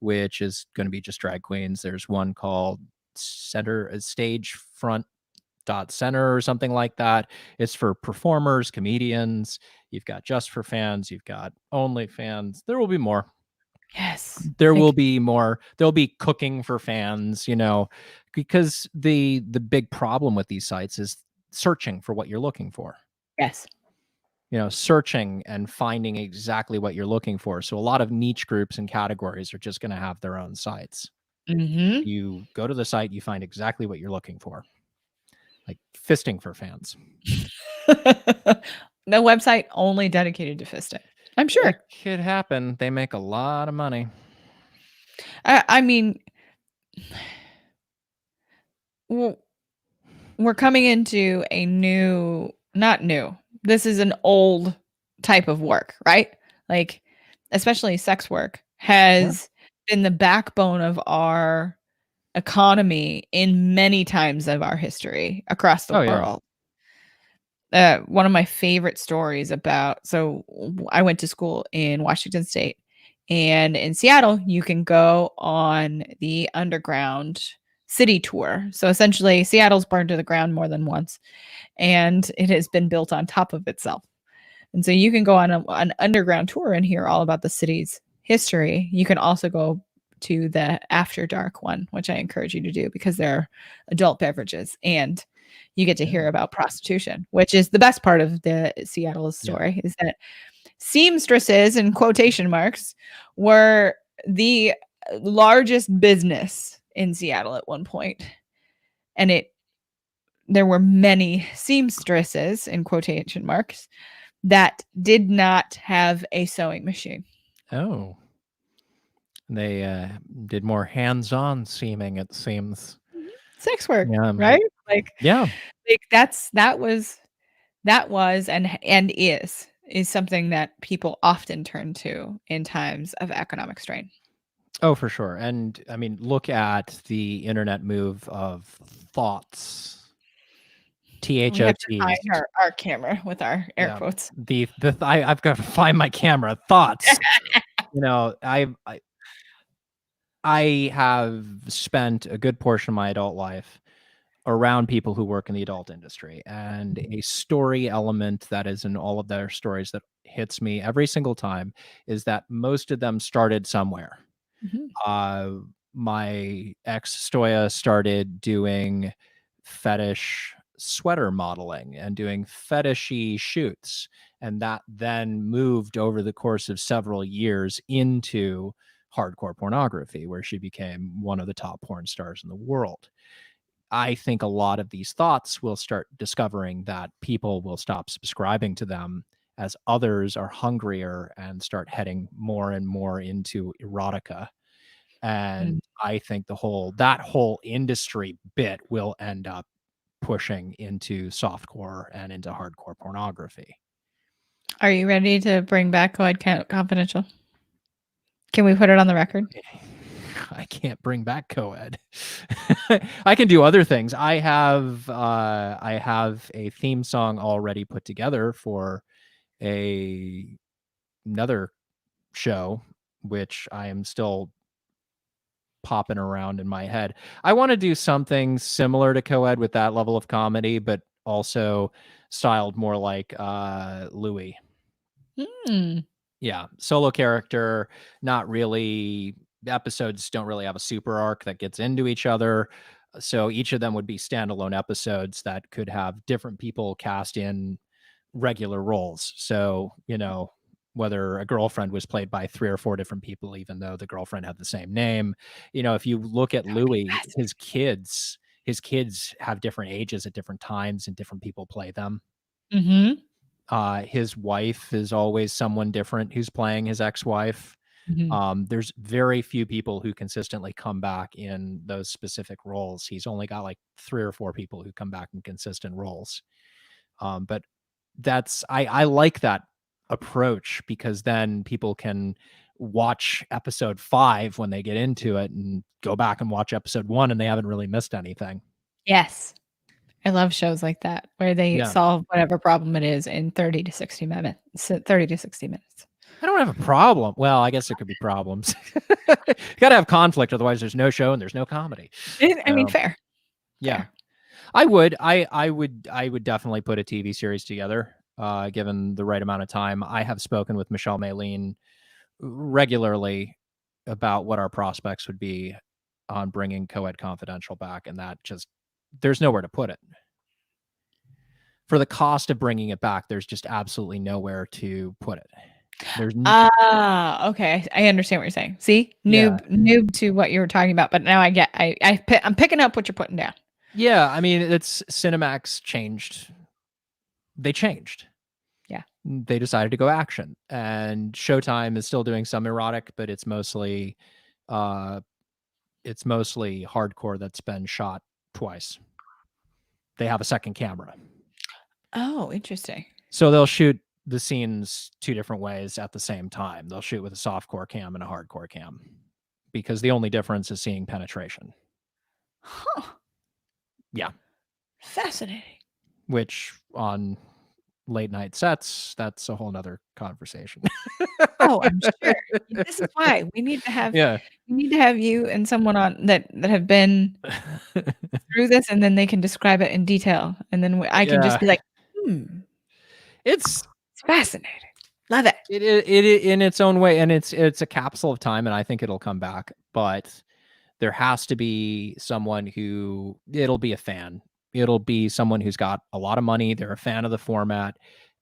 which is going to be just drag queens. There's one called Stage Front Center or something like that. It's for performers, comedians. You've got Just for Fans. You've got OnlyFans. There will be more. Yes. There will Like, be more. There'll be cooking for fans, because the big problem with these sites is searching for what you're looking for. yes. Searching and finding exactly what you're looking for. So a lot of niche groups and categories are just going to have their own sites. Mm-hmm. You go to the site, you find exactly what you're looking for. Like fisting for fans. The website only dedicated to fisting. I'm sure. It could happen. They make a lot of money. I mean, we're coming into a not new. This is an old type of work, right? Like, especially sex work Yeah. has been the backbone of our economy in many times of our history across the Oh yeah. world. One of my favorite stories I went to school in Washington State, and in Seattle, you can go on the underground city tour. So essentially, Seattle's burned to the ground more than once, and it has been built on top of itself. And so you can go on an underground tour and hear all about the city's history. You can also go to the After Dark one, which I encourage you to do because there are adult beverages and you get to hear about prostitution, which is the best part of the Seattle story, is that seamstresses, in quotation marks, were the largest business in Seattle at one point. And there were many seamstresses, in quotation marks, that did not have a sewing machine. Oh. They did more hands-on seeming, it seems. Sex work, Yeah. right? Yeah. Like that was and is something that people often turn to in times of economic strain. Oh, for sure. And I mean, look at the internet move of thoughts. We have to THOTs. hide our camera with our air Yeah. quotes. I've got to find my camera. Thoughts. I have spent a good portion of my adult life around people who work in the adult industry, and a story element that is in all of their stories that hits me every single time is that most of them started somewhere. Mhm. My ex Stoya started doing fetish sweater modeling and doing fetishy shoots, and that then moved over the course of several years into hardcore pornography, where she became one of the top porn stars in the world. I think a lot of these thoughts will start discovering that people will stop subscribing to them as others are hungrier and start heading more and more into erotica. Mm. And I think that whole industry bit will end up pushing into softcore and into hardcore pornography. Are you ready to bring back Confidential? Can we put it on the record? I can't bring back co-ed. I can do other things. I have a theme song already put together for another show, which I am still popping around in my head. I want to do something similar to co-ed with that level of comedy, but also styled more like Louis. Yeah, solo character, not really. Episodes don't really have a super arc that gets into each other. So each of them would be standalone episodes that could have different people cast in regular roles. So, whether a girlfriend was played by 3 or 4 different people, even though the girlfriend had the same name. If you look at That would be Louis, fascinating. his kids have different ages at different times and different people play them. Mhm. His wife is always someone different who's playing his ex-wife. Mhm. There's very few people who consistently come back in those specific roles. He's only got like 3 or 4 people who come back in consistent roles. But I like that approach, because then people can watch episode 5 when they get into it and go back and watch episode 1 and they haven't really missed anything. Yes. I love shows like that where they Yeah. solve whatever problem it is in 30 to 60 minutes. 30 to 60 minutes. I don't have a problem. Well, I guess there could be problems. You gotta have conflict, otherwise there's no show and there's no comedy. I mean, fair. Yeah. Fair. I would definitely put a TV series together, given the right amount of time. I have spoken with Michelle Maylene regularly about what our prospects would be on bringing Coed Confidential back, and that just there's nowhere to put it. For the cost of bringing it back, there's just absolutely nowhere to put it. Okay. I understand what you're saying. See? Yeah. Noob to what you were talking about, but now I'm picking up what you're putting down. Yeah, I mean, it's Cinemax changed. They changed. Yeah. They decided to go action, and Showtime is still doing some erotic, but it's mostly hardcore that's been shot twice. They have a second camera. Oh, interesting. So they'll shoot the scenes 2 different ways at the same time. They'll shoot with a softcore cam and a hardcore cam, because the only difference is seeing penetration. Huh. Yeah. Fascinating. Which on late night sets, that's a whole nother conversation. Oh, I'm sure. This is why we need to have Yeah. you and someone on that have been through this, and then they can describe it in detail, and then I can just Yeah. be like, It's it's fascinating. Love it. it in its own way, and it's a capsule of time, and I think it'll come back, but there has to be someone who it'll be a fan. It'll be someone who's got a lot of money, they're a fan of the format,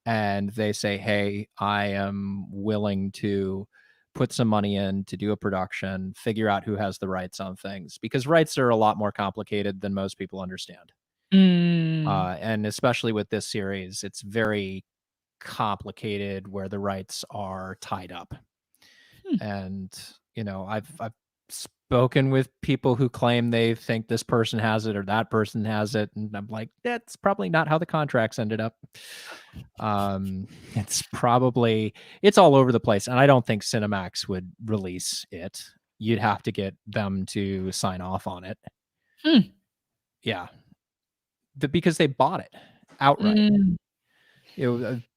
and they say, "Hey, I am willing to put some money in to do a production, figure out who has the rights on things," because rights are a lot more complicated than most people understand. Mm. And especially with this series, it's very complicated where the rights are tied up. Hmm. And I've spoken with people who claim they think this person has it or that person has it, and I'm like, that's probably not how the contracts ended up. It's all over the place, and I don't think Cinemax would release it. You'd have to get them to sign off on it. Yeah, because they bought it outright. Mm.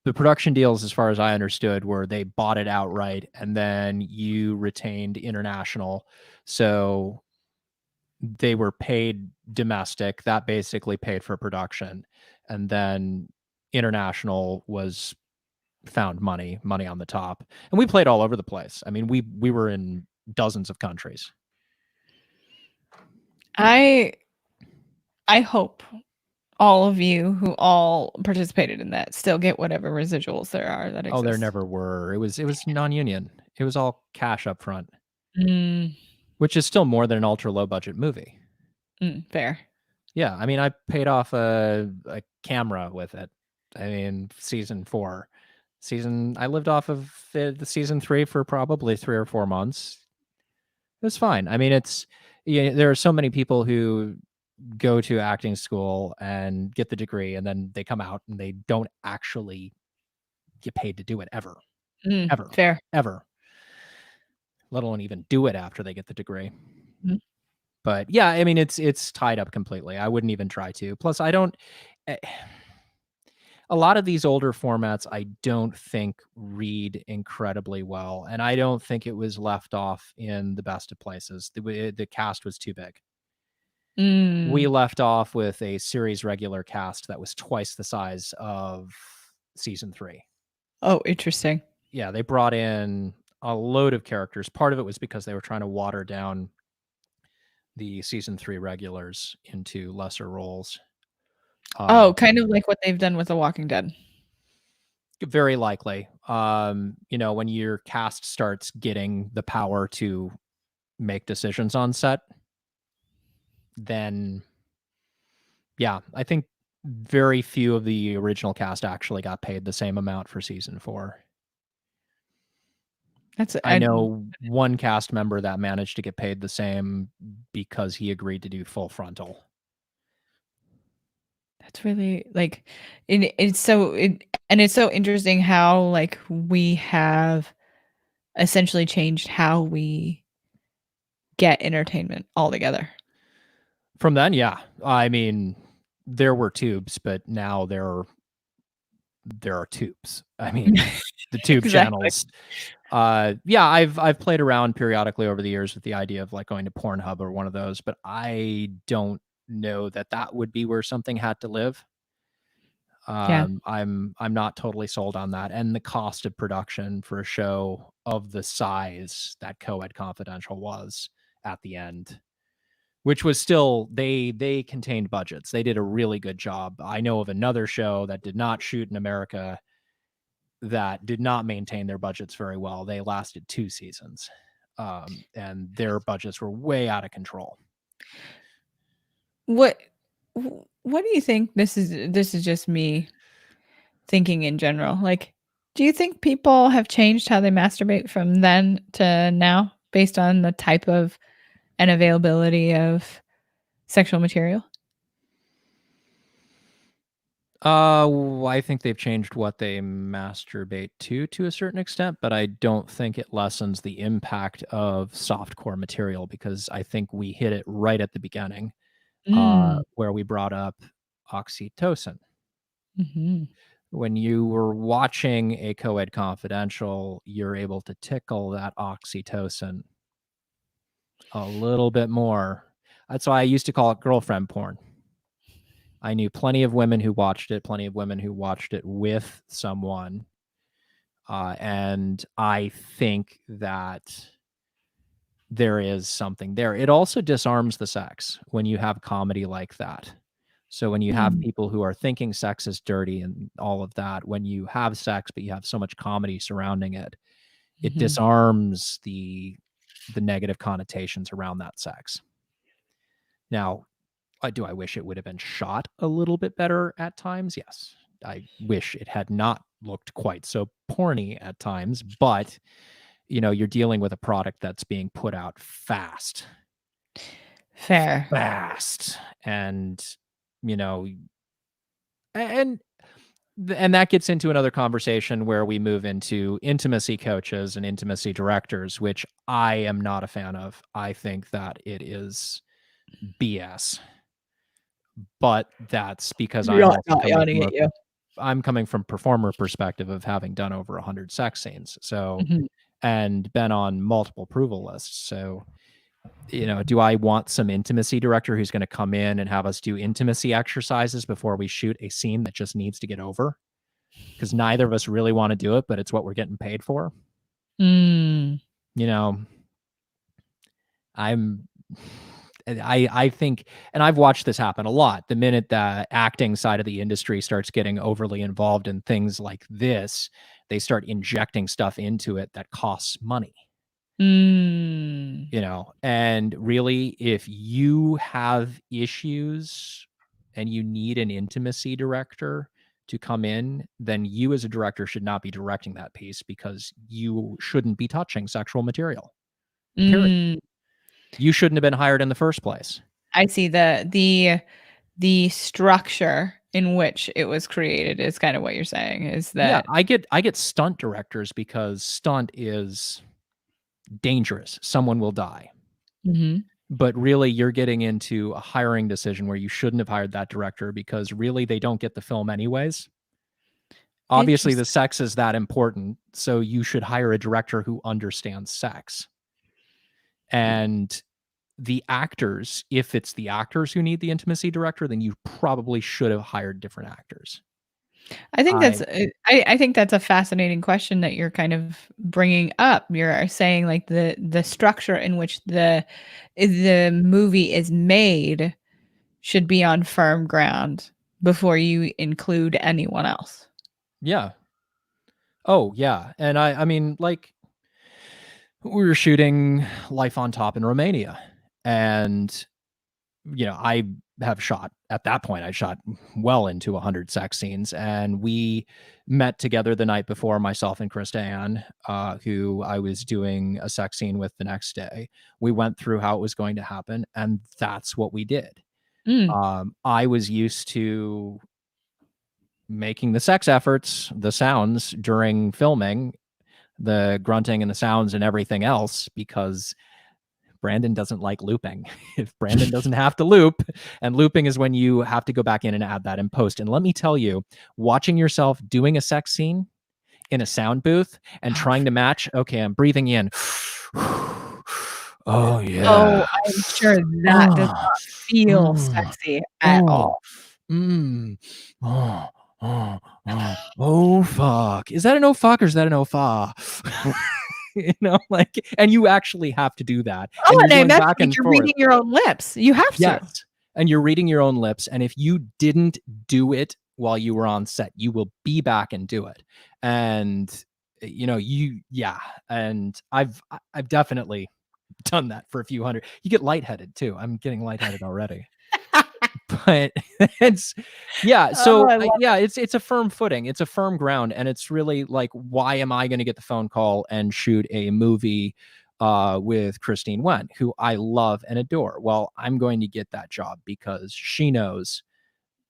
The production deals, as far as I understood, were they bought it outright, and then you retained international. So they were paid domestic. That basically paid for production. And then international was found money on the top. And we played all over the place. I mean, we were in dozens of countries. I hope all of you who all participated in that still get whatever residuals there are that Oh, there exist. never were. It was non-union. It was all cash up front, Mm. which is still more than an ultra low budget movie. Fair. Yeah, I mean, I paid off a camera with it. I mean, season 4. I lived off of the season 3 for probably 3 or 4 months. It was fine. I mean, there are so many people who go to acting school and get the degree, and then they come out and they don't actually get paid to do it ever. Ever. Fair. Ever. let alone even do it after they get the degree. Mhm. But yeah, I mean, it's tied up completely. I wouldn't even try to. Plus, I don't. eh, A lot of these older formats, I don't think read incredibly well, and I don't think it was left off in the best of places. The cast was too big. We Mm. left off with a series regular cast that was twice the size of season 3. Oh, interesting. Yeah, they brought in a load of characters. Part of it was because they were trying to water down the season 3 regulars into lesser roles. Oh, kind of like what they've done with The Walking Dead. Very likely. When your cast starts getting the power to make decisions on set, then yeah, I think very few of the original cast actually got paid the same amount for season 4. That's I know one cast member that managed to get paid the same because he agreed to do full frontal. that's really like it's so interesting how like we have essentially changed how we get entertainment altogether. From then, yeah. I mean, there were tubes, but now there are tubes. I mean, the tube Exactly. channels. Yeah, I've played around periodically over the years with the idea of like going to Pornhub or one of those, but I don't know that would be where something had to live. Yeah. I'm not totally sold on that, and the cost of production for a show of the size that Coed Confidential was at the end, which was still they contained budgets. They did a really good job. I know of another show that did not shoot in America that did not maintain their budgets very well. They lasted 2 seasons, and their budgets were way out of control. What what do you think this is just me thinking in general. Like, do you think people have changed how they masturbate from then to now based on the type of and availability of sexual material? I think they've changed what they masturbate to a certain extent, but I don't think it lessens the impact of softcore material because I think we hit it right at the beginning, Mm. where we brought up oxytocin. Mhm. When you were watching a Coed Confidential, you're able to tickle that oxytocin a little bit more. That's why I used to call it girlfriend porn. I knew plenty of women who watched it, plenty of women who watched it with someone. And I think that there is something there. It also disarms the sex when you have comedy like that. So when you have Mm. people who are thinking sex is dirty and all of that, when you have sex but you have so much comedy surrounding it, it Mhm. disarms the negative connotations around that sex. Now, do I wish it would have been shot a little bit better at times? Yes. I wish it had not looked quite so porny at times, but you're dealing with a product that's being put out fast, Fair. fast, and you know, and and that gets into another conversation where we move into intimacy coaches and intimacy directors, which I am not a fan of. I think that it is BS, but that's because I'm Not also not coming yawning from at you. I'm coming from performer perspective of having done over 100 sex scenes. So, Mhm. and been on multiple approval lists. So, do I want some intimacy director who's going to come in and have us do intimacy exercises before we shoot a scene that just needs to get over? Because neither of us really want to do it, but it's what we're getting paid for. Mm. You know, I'm I think, and I've watched this happen a lot. The minute the acting side of the industry starts getting overly involved in things like this, they start injecting stuff into it that costs money. Mm. And really, if you have issues and you need an intimacy director to come in, then you as a director should not be directing that piece because you shouldn't be touching sexual material. Period. Mm. You shouldn't have been hired in the first place. I see the structure in which it was created is kind of what you're saying is Yeah, that I get stunt directors because stunt is dangerous. Someone will die. Mhm. But really, you're getting into a hiring decision where you shouldn't have hired that director because really they don't get the film anyways. Obviously, the Interesting. sex is that important, so you should hire a director who understands sex. And the actors, if it's the actors who need the intimacy director, then you probably should have hired different actors. I think I that's I think that's a fascinating question that you're kind of bringing up. You're saying like the structure in which the movie is made should be on firm ground before you include anyone else. Yeah. Oh, yeah. And I mean, like, we were shooting Life on Top in Romania, and I have shot at that point. I shot well into 100 sex scenes, and we met together the night before, myself and Krista Ann, who I was doing a sex scene with the next day. We went through how it was going to happen, and that's what we did. Mm. I was used to making the sex efforts, the sounds during filming, the grunting and the sounds and everything else, because Brandon doesn't like looping. If Brandon doesn't have to loop, and looping is when you have to go back in and add that in post. And let me tell you, watching yourself doing a sex scene in a sound booth and trying to match, okay, I'm breathing in. Oh, yeah. Oh, I'm sure that does Oh, not feel mm, sexy at oh, all. mm, oh, oh, fuck. Is that an oh fuck or is that an oh fa? And you actually have to do that. And Oh, you're and going that's back like and you're forth. reading your own lips. You have to. Yes. And you're reading your own lips. And if you didn't do it while you were on set, you will be back and do it. And yeah. And I've definitely done that for a few hundred. You get lightheaded too. I'm getting lightheaded already. But it's yeah. Oh, So I love yeah, it's a firm footing. It's a firm ground, and it's really like, why am I going to get the phone call and shoot a movie with Christine Wen, who I love and adore? Well, I'm going to get that job because she knows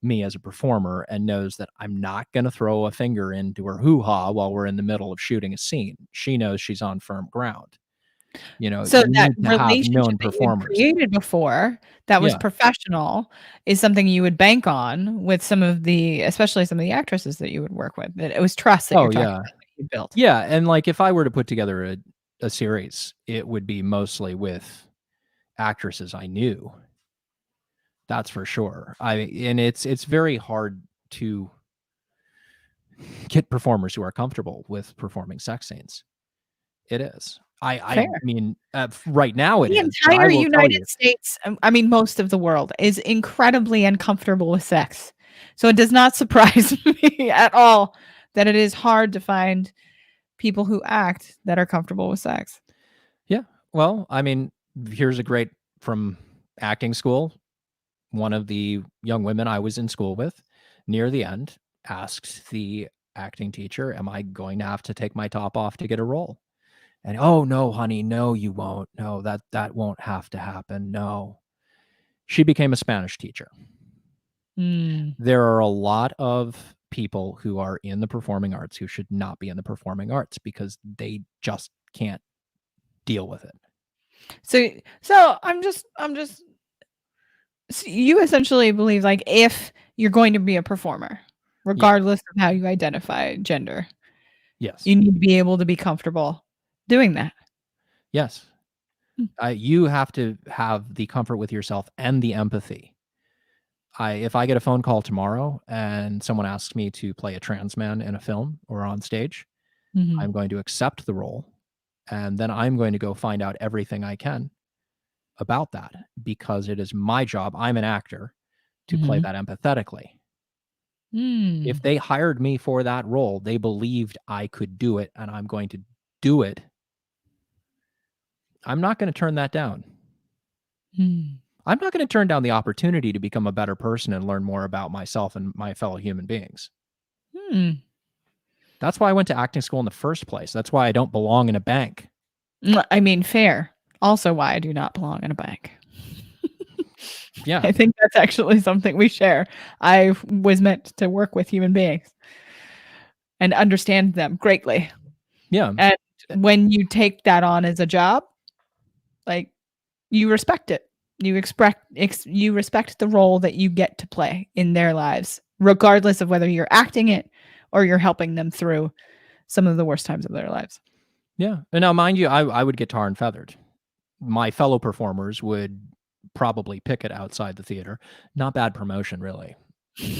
me as a performer and knows that I'm not going to throw a finger into her hoo-ha while we're in the middle of shooting a scene. She knows she's on firm ground. So You that need to have relationship known that you had performers. created before that was Yeah. professional is something you would bank on with especially some of the actresses that you would work with. That it was trust that you're Oh talking yeah. about that you built. Yeah, and like if I were to put together a series, it would be mostly with actresses I knew. That's for sure. And it's very hard to get performers who are comfortable with performing sex scenes. It is. I Fair. mean, right now it The is, but I entire will tell you, United States, I mean, most of the world is incredibly uncomfortable with sex. So it does not surprise me at all that it is hard to find people who act that are comfortable with sex. yeah. Well, I mean, here's a great from acting school. One of the young women I was in school with near the end asked the acting teacher, am I going to have to take my top off to get a role? And, oh, no, honey, no, you won't. No, that won't have to happen. No. She became a Spanish teacher. Mm, There are a lot of people who are in the performing arts who should not be in the performing arts because they just can't deal with it. so I'm just so you essentially believe like if you're going to be a performer, Yeah. regardless of how you identify gender, Yes. you need to be able to be comfortable doing that. Yes. Hmm. You have to have the comfort with yourself and the empathy. If I get a phone call tomorrow and someone asks me to play a trans man in a film or on stage, Mhm. I'm going to accept the role, and then I'm going to go find out everything I can about that because it is my job. I'm an actor to play Mhm. that empathetically. If Mm. they hired me for that role, they believed I could do it and I'm going to do it. I'm not going to turn that down. Mm. I'm not going to turn down the opportunity to become a better person and learn more about myself and my fellow human beings. Mm. That's why I went to acting school in the first place. That's why I don't belong in a bank. I mean, fair. Also why I do not belong in a bank. Yeah. I think that's actually something we share. I was meant to work with human beings and understand them greatly. Yeah. And when you take that on as a job, like, you respect it. You respect the role that you get to play in their lives, regardless of whether you're acting it or you're helping them through some of the worst times of their lives. Yeah. And now, mind you, I would get tar and feathered. My fellow performers would probably picket outside the theater. Not bad promotion, really.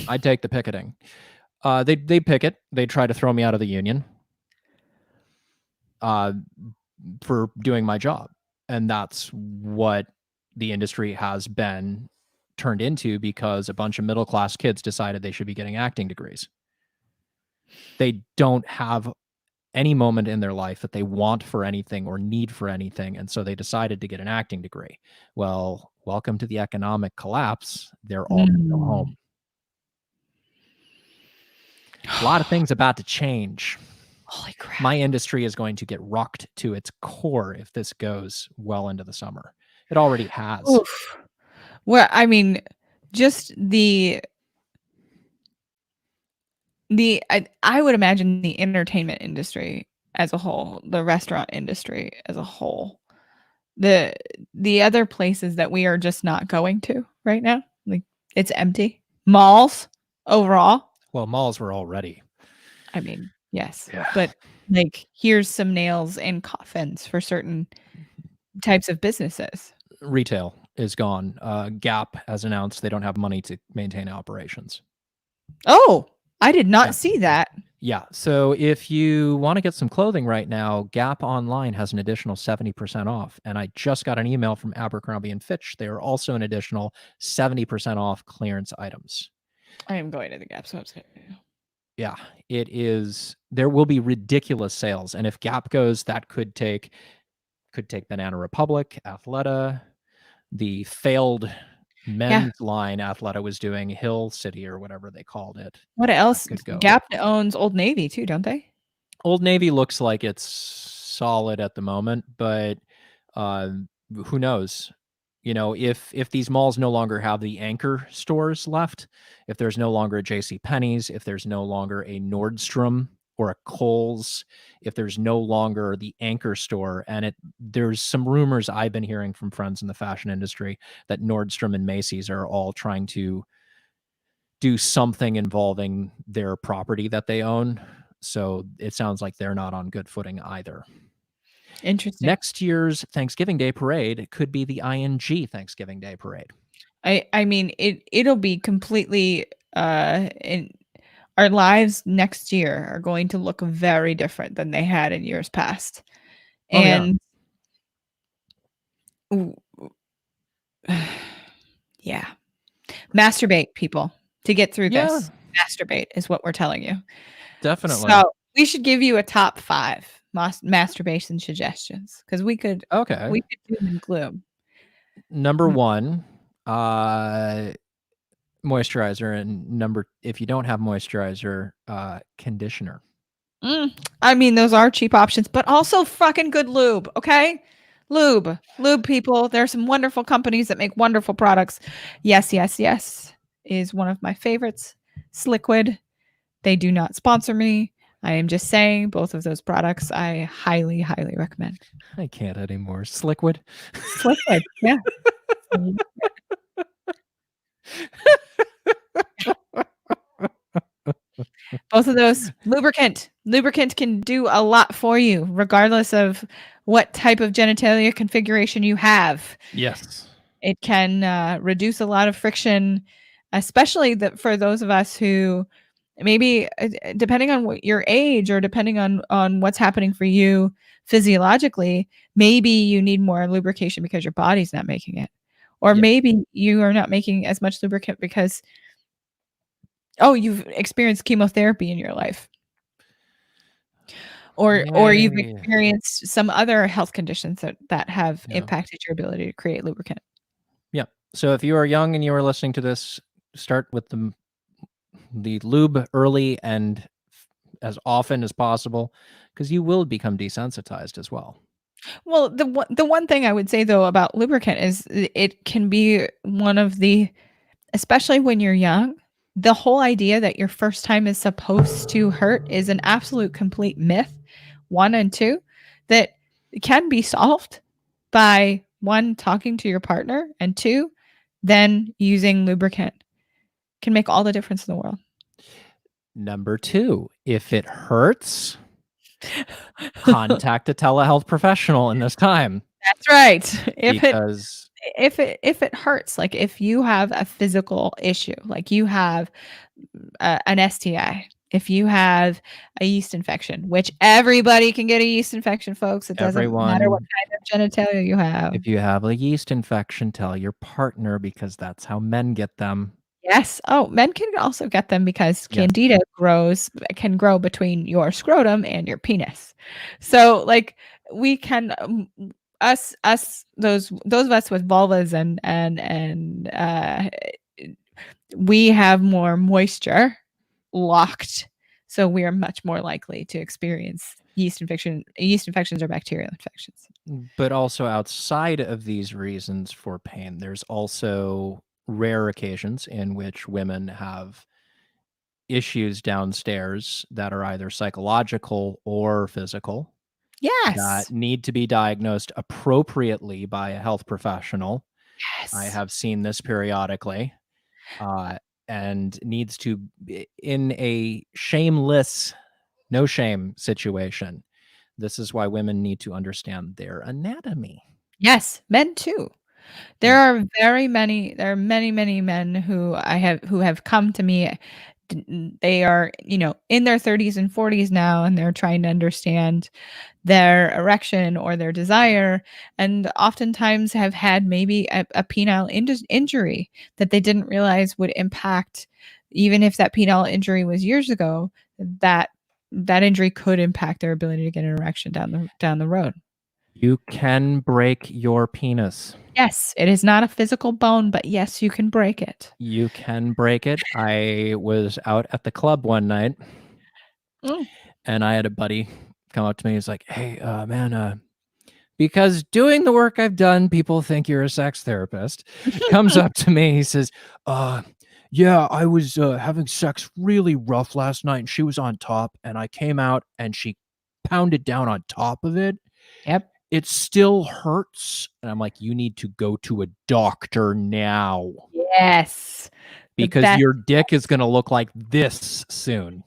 I'd take the picketing. They picket. They try to throw me out of the union for doing my job. And that's what the industry has been turned into, because a bunch of middle-class kids decided they should be getting acting degrees. They don't have any moment in their life that they want for anything or need for anything, and so they decided to get an acting degree. Well, welcome to the economic collapse. They're all gonna go home. A lot of things about to change. Holy crap. My industry is going to get rocked to its core if this goes well into the summer. It already has. Oof. Well, I mean, just I would imagine the entertainment industry as a whole, the restaurant industry as a whole, the other places that we are just not going to right now, like, it's empty. Malls overall. Well, malls were already. I mean, yes, Yeah. but, like, here's some nails in coffins for certain types of businesses. Retail is gone. Gap has announced they don't have money to maintain operations. Oh, I did not Yeah. see that. Yeah. So if you want to get some clothing right now, Gap Online has an additional 70% off. And I just got an email from Abercrombie and Fitch. They are also an additional 70% off clearance items. I am going to the Gap's website. Yeah, it is. There will be ridiculous sales. And if Gap goes, that could take Banana Republic, Athleta, the failed men's line Athleta was doing, Hill City or whatever they called it. What else? Could go. Gap owns Old Navy too, don't they? Old Navy looks like it's solid at the moment, but who knows? You know, if these malls no longer have the anchor stores left, if there's no longer a J.C. Penney's, if there's no longer a Nordstrom or a Kohl's, if there's no longer the anchor store, and there's some rumors I've been hearing from friends in the fashion industry that Nordstrom and Macy's are all trying to do something involving their property that they own. So it sounds like they're not on good footing either. Interesting. Next year's Thanksgiving Day parade could be the ING Thanksgiving Day parade. I mean, it'll be completely in our lives next year are going to look very different than they had in years past. And yeah. Masturbate, people. To get through this, masturbate is what we're telling you. Definitely. So we should give you a top 5 masturbation suggestions, because we could doom and gloom. Number 1, moisturizer, and if you don't have moisturizer, conditioner. I mean, those are cheap options, but also fucking good lube, okay? Lube people. There are some wonderful companies that make wonderful products. Yes is one of my favorites. Sliquid. They do not sponsor me. I am just saying both of those products I highly, highly recommend. I can't anymore. Sliquid. Sliquid, yeah. Both of those. Lubricant can do a lot for you, regardless of what type of genitalia configuration you have. Yes. It can reduce a lot of friction, especially for those of us who maybe, depending on what your age or depending on what's happening for you physiologically, maybe you need more lubrication because your body's not making it. Or maybe you are not making as much lubricant because you've experienced chemotherapy in your life. Or you've experienced some other health conditions that have impacted your ability to create lubricant. Yeah. So if you are young and you are listening to this, start with the lube early and as often as possible, because you will become desensitized as well. Well, the one thing I would say though about lubricant is it can be one of the, especially when you're young, the whole idea that your first time is supposed to hurt is an absolute complete myth. 1 and 2, that can be solved by one, talking to your partner, and two, then using lubricant can make all the difference in the world. Number 2, if it hurts, contact a telehealth professional in this time That's right. because If it hurts, like if you have a physical issue, like you have an STI, if you have a yeast infection, which everybody can get a yeast infection, folks. It doesn't matter what everyone, kind of genitalia you have. if you have a yeast infection, tell your partner because that's how men get them. Yes. Oh, men can also get them because Yes. candida can grow between your scrotum and your penis. So like we can us those of us with vulvas and we have more moisture locked, so we are much more likely to experience yeast infections or bacterial infections. But also outside of these reasons for pain, there's also rare occasions in which women have issues downstairs that are either psychological or physical that Yes. need to be diagnosed appropriately by a health professional. I Yes. have seen this periodically, uh, and needs to be in a shameless, no shame situation. This is why women need to understand their anatomy. Yes, men too. Yeah. There are many, many men who have come to me. They are, in their 30s and 40s now, and they're trying to understand their erection or their desire, and oftentimes have had maybe a penile injury that they didn't realize would impact, even if that penile injury was years ago, that that injury could impact their ability to get an erection down the road. You can break your penis. Yes, it is not a physical bone, but yes, you can break it. You can break it. I was out at the club one night Mm. and I had a buddy come up to me. He's like, "Hey, man, because doing the work I've done, people think you're a sex therapist." Comes up to me. He says, yeah, I was having sex really rough last night and she was on top and I came out and she pounded down on top of it. Yep. It still hurts. And I'm like, you need to go to a doctor now Yes. The because best. your dick is going to look like this soon.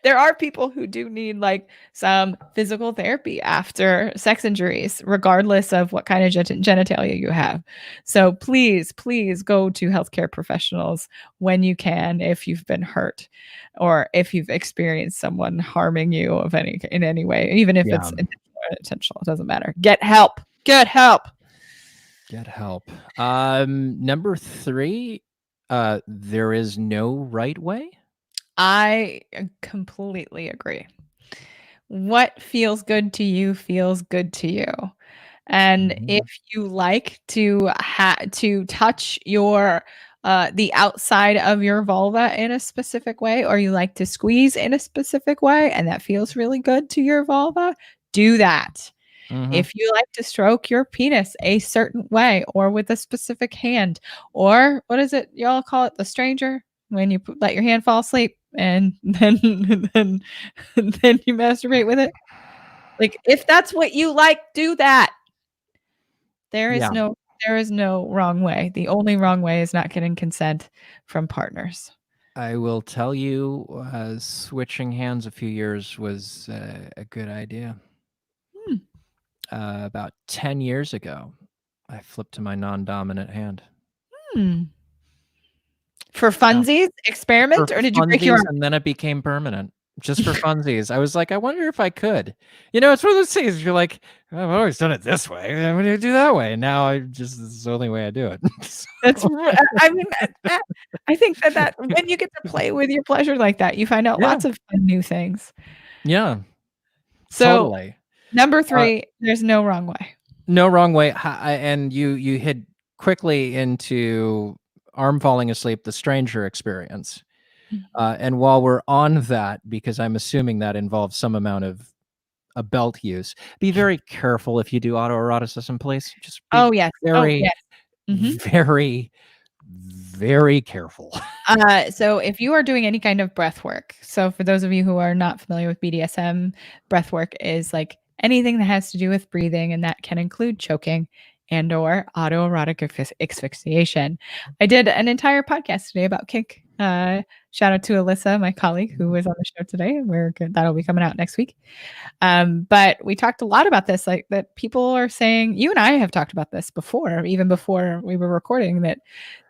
There are people who do need like some physical therapy after sex injuries, regardless of what kind of genitalia you have. So please go to healthcare professionals when you can, if you've been hurt or if you've experienced someone harming you in any way, even if Yeah. it's intentional or unintentional, it doesn't matter. Get help. Get help. Get help. Number 3, there is no right way. I completely agree. What feels good to you feels good to you. And Mhm. if you like to touch your the outside of your vulva in a specific way, or you like to squeeze in a specific way, and that feels really good to your vulva, do that. Mhm. If you like to stroke your penis a certain way or with a specific hand, or what is it y'all call it, the stranger, when you let your hand fall asleep and then then you masturbate with it. Like if that's what you like, do that. There is Yeah. no there is no wrong way. The only wrong way is not getting consent from partners. I will tell you, switching hands a few years was a good idea. Hmm. About 10 years ago, I flipped to my non-dominant hand. Hmm. For Yeah. funsies, For experiment, or did you break your funsies, arm? and then it became permanent. Just for funsies. I was like, "I wonder if I could." It's one of those things, you're like, "I've always done it this way. What do you do that way?" And now this is the only way I do it. That's So I mean, I think that when you get to play with your pleasure like that, you find out yeah. lots of fun new things. Yeah, So, totally. number Uh 3, there's no wrong way. No wrong way. And you hit quickly into arm falling asleep, the stranger experience. Mhm. And while we're on that, because I'm assuming that involves some amount of a belt use, be very careful if you do autoeroticism, please. Just be Oh, yes. Oh, very, yes. Mhm. very, very careful. So if you are doing any kind of breath work, so for those of you who are not familiar with BDSM, breath work is like anything that has to do with breathing, and that can include choking and or autoerotic asphyxiation. I did an entire podcast today about kink. Shout out to Alyssa, my colleague, who was on the show today. That'll be coming out next week. But we talked a lot about this, like that people are saying, you and I have talked about this before, even before we were recording,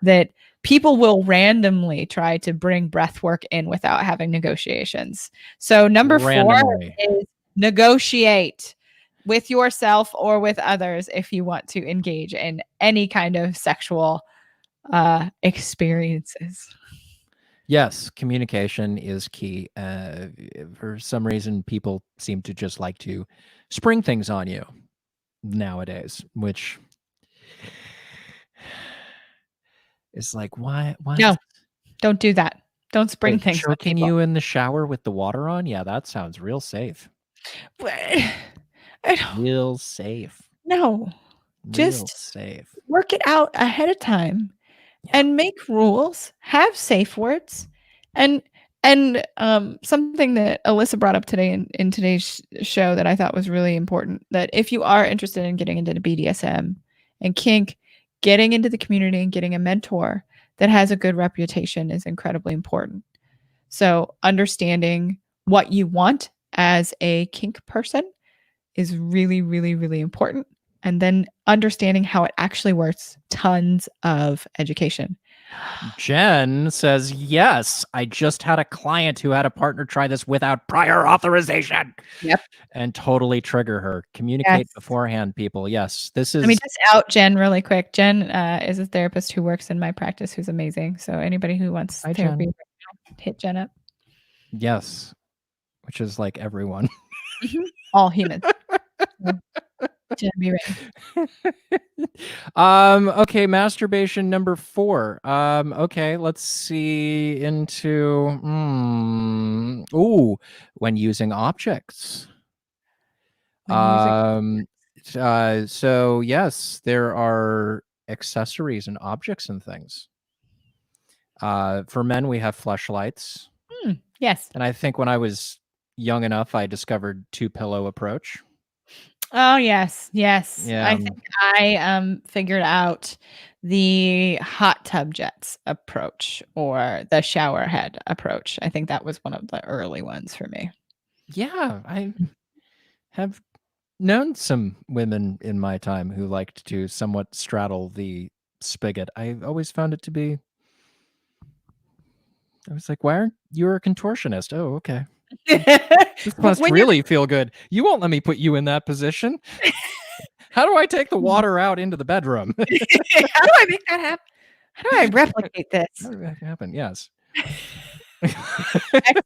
that people will randomly try to bring breath work in without having negotiations. So number 4 is negotiate with yourself or with others if you want to engage in any kind of sexual experiences. Yes, communication is key. For some reason, people seem to just like to spring things on you nowadays, which is like, why? No, don't do that. Don't spring Wait, things on choking people. you in the shower with the water on? Yeah, that sounds real safe. I don't. Real safe. No, Real just safe. work it out ahead of time and make rules, have safe words. And something that Alyssa brought up today in today's show that I thought was really important, that if you are interested in getting into the BDSM and kink, getting into the community and getting a mentor that has a good reputation is incredibly important. So understanding what you want as a kink person is really, really, really important. And then understanding how it actually works, tons of education. Jen says, yes, I just had a client who had a partner try this without prior authorization. Yep. And totally trigger her. Communicate beforehand, people. Yes, this is... Let me just out Jen really quick. Jen is a therapist who works in my practice who's amazing. So anybody who wants therapy, hit Jen up. Yes, which is like everyone. All humans. Jen, be ready. Okay, masturbation number 4. Okay, let's see into when using objects. So yes, there are accessories and objects and things. For men, we have fleshlights. Yes. And I think when I was young enough, I discovered 2-pillow approach. Oh, yes. Yes. Yeah. I think I figured out the hot tub jets approach or the shower head approach. I think that was one of the early ones for me. Yeah, I have known some women in my time who liked to somewhat straddle the spigot. I always found it to be... I was like, why aren't you a contortionist? Oh, okay. This must really feel good. You won't let me put you in that position. How do I take the water out into the bedroom? How do I make that happen? How do I replicate this? How did that happen? Yes. Excellent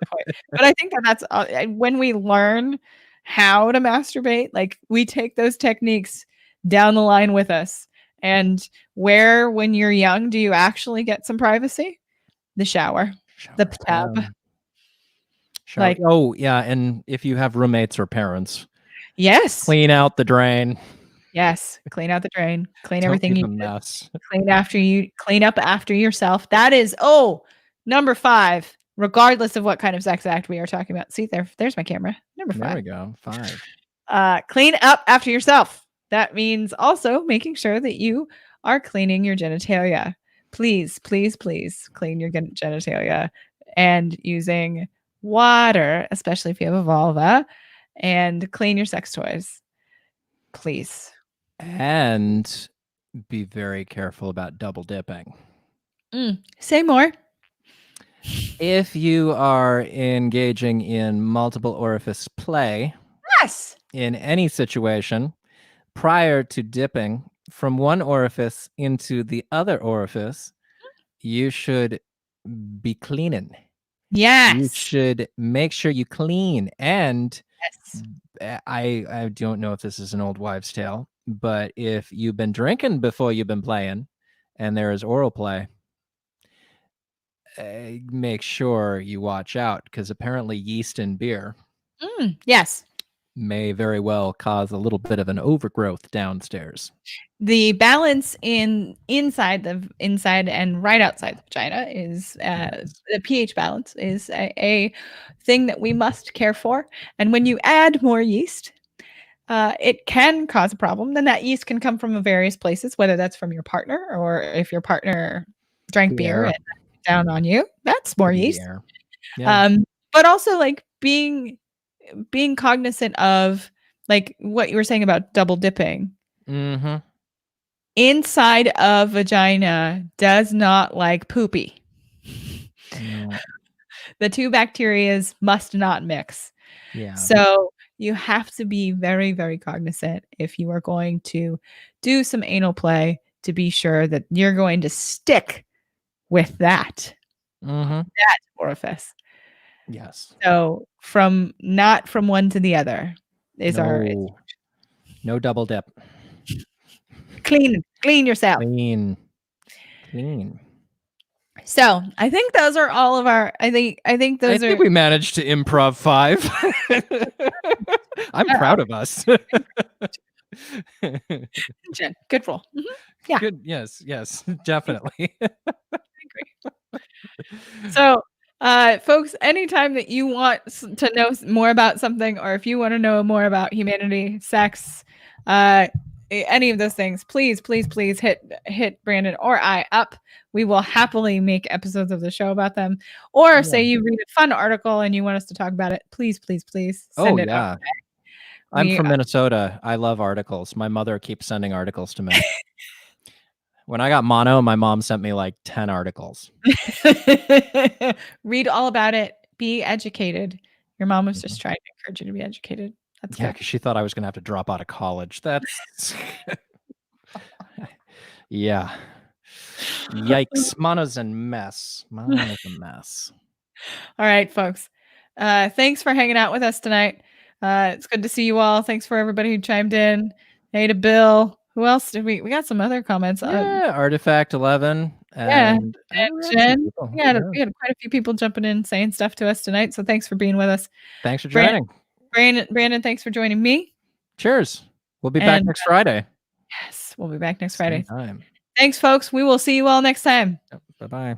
point. But I think that's when we learn how to masturbate, like we take those techniques down the line with us. And where, when you're young, do you actually get some privacy? The shower. The tub. Like, oh yeah, and if you have roommates or parents, yes, clean out the drain. Yes, clean out the drain. Clean Don't everything leave you a mess. clean after you. Clean up after yourself. That is number 5. Regardless of what kind of sex act we are talking about. See, there's my camera. Number 5. There we go. 5. Clean up after yourself. That means also making sure that you are cleaning your genitalia. Please, please, please clean your genitalia and using water, especially if you have a vulva, and clean your sex toys. Please. And be very careful about double dipping. Say more. If you are engaging in multiple orifice play, yes, in any situation, prior to dipping from one orifice into the other orifice, you should be cleaning. Yes. You should make sure you clean. And yes. I don't know if this is an old wives' tale, but if you've been drinking before you've been playing and there is oral play, make sure you watch out, because apparently yeast in beer yes may very well cause a little bit of an overgrowth downstairs. The balance inside and right outside the vagina is Yes. the pH balance is a thing that we must care for. And when you add more yeast, it can cause a problem. Then that yeast can come from various places, whether that's from your partner or if your partner drank The beer air. and down on you, that's more Could be the yeast. air. Yeah. But also like being cognizant of like what you were saying about double dipping. Mm-hmm. Inside of vagina does not like poopy. No. The two bacterias must not mix. Yeah. So you have to be very, very cognizant if you are going to do some anal play to be sure that you're going to stick with that Mm-hmm. orifice. Yes. So not from one to the other is No double dip. clean yourself. Clean. So I think those are all of our. I think I those think are. we managed to improv 5. I'm proud of us. Jen, good roll. Yeah. Good. Yes, definitely. I agree. So, folks, anytime that you want to know more about something, or if you want to know more about humanity, sex, any of those things, please hit Brandon or I up. We will happily make episodes of the show about them. Or say you read a fun article and you want us to talk about it, please send it our way. I'm from Minnesota. I love articles. My mother keeps sending articles to me. When I got mono, my mom sent me like 10 articles. Read all about it. Be educated. Your mom was just trying to encourage you to be educated. That's Yeah, good. because she thought I was going to have to drop out of college. That's yeah. Yikes. Mono's a mess. Mono is a mess. All right, folks. Thanks for hanging out with us tonight. It's good to see you all. Thanks for everybody who chimed in. Hey to Bill. Who else did we got some other comments? Yeah, Artifact 11 Yeah. and Jen. people. We had quite a few people jumping in saying stuff to us tonight. So thanks for being with us. Thanks for joining. Brandon, thanks for joining me. Cheers. We'll be back next Friday. Yes, we'll be back next Friday. Same time. Thanks, folks. We will see you all next time. Bye-bye.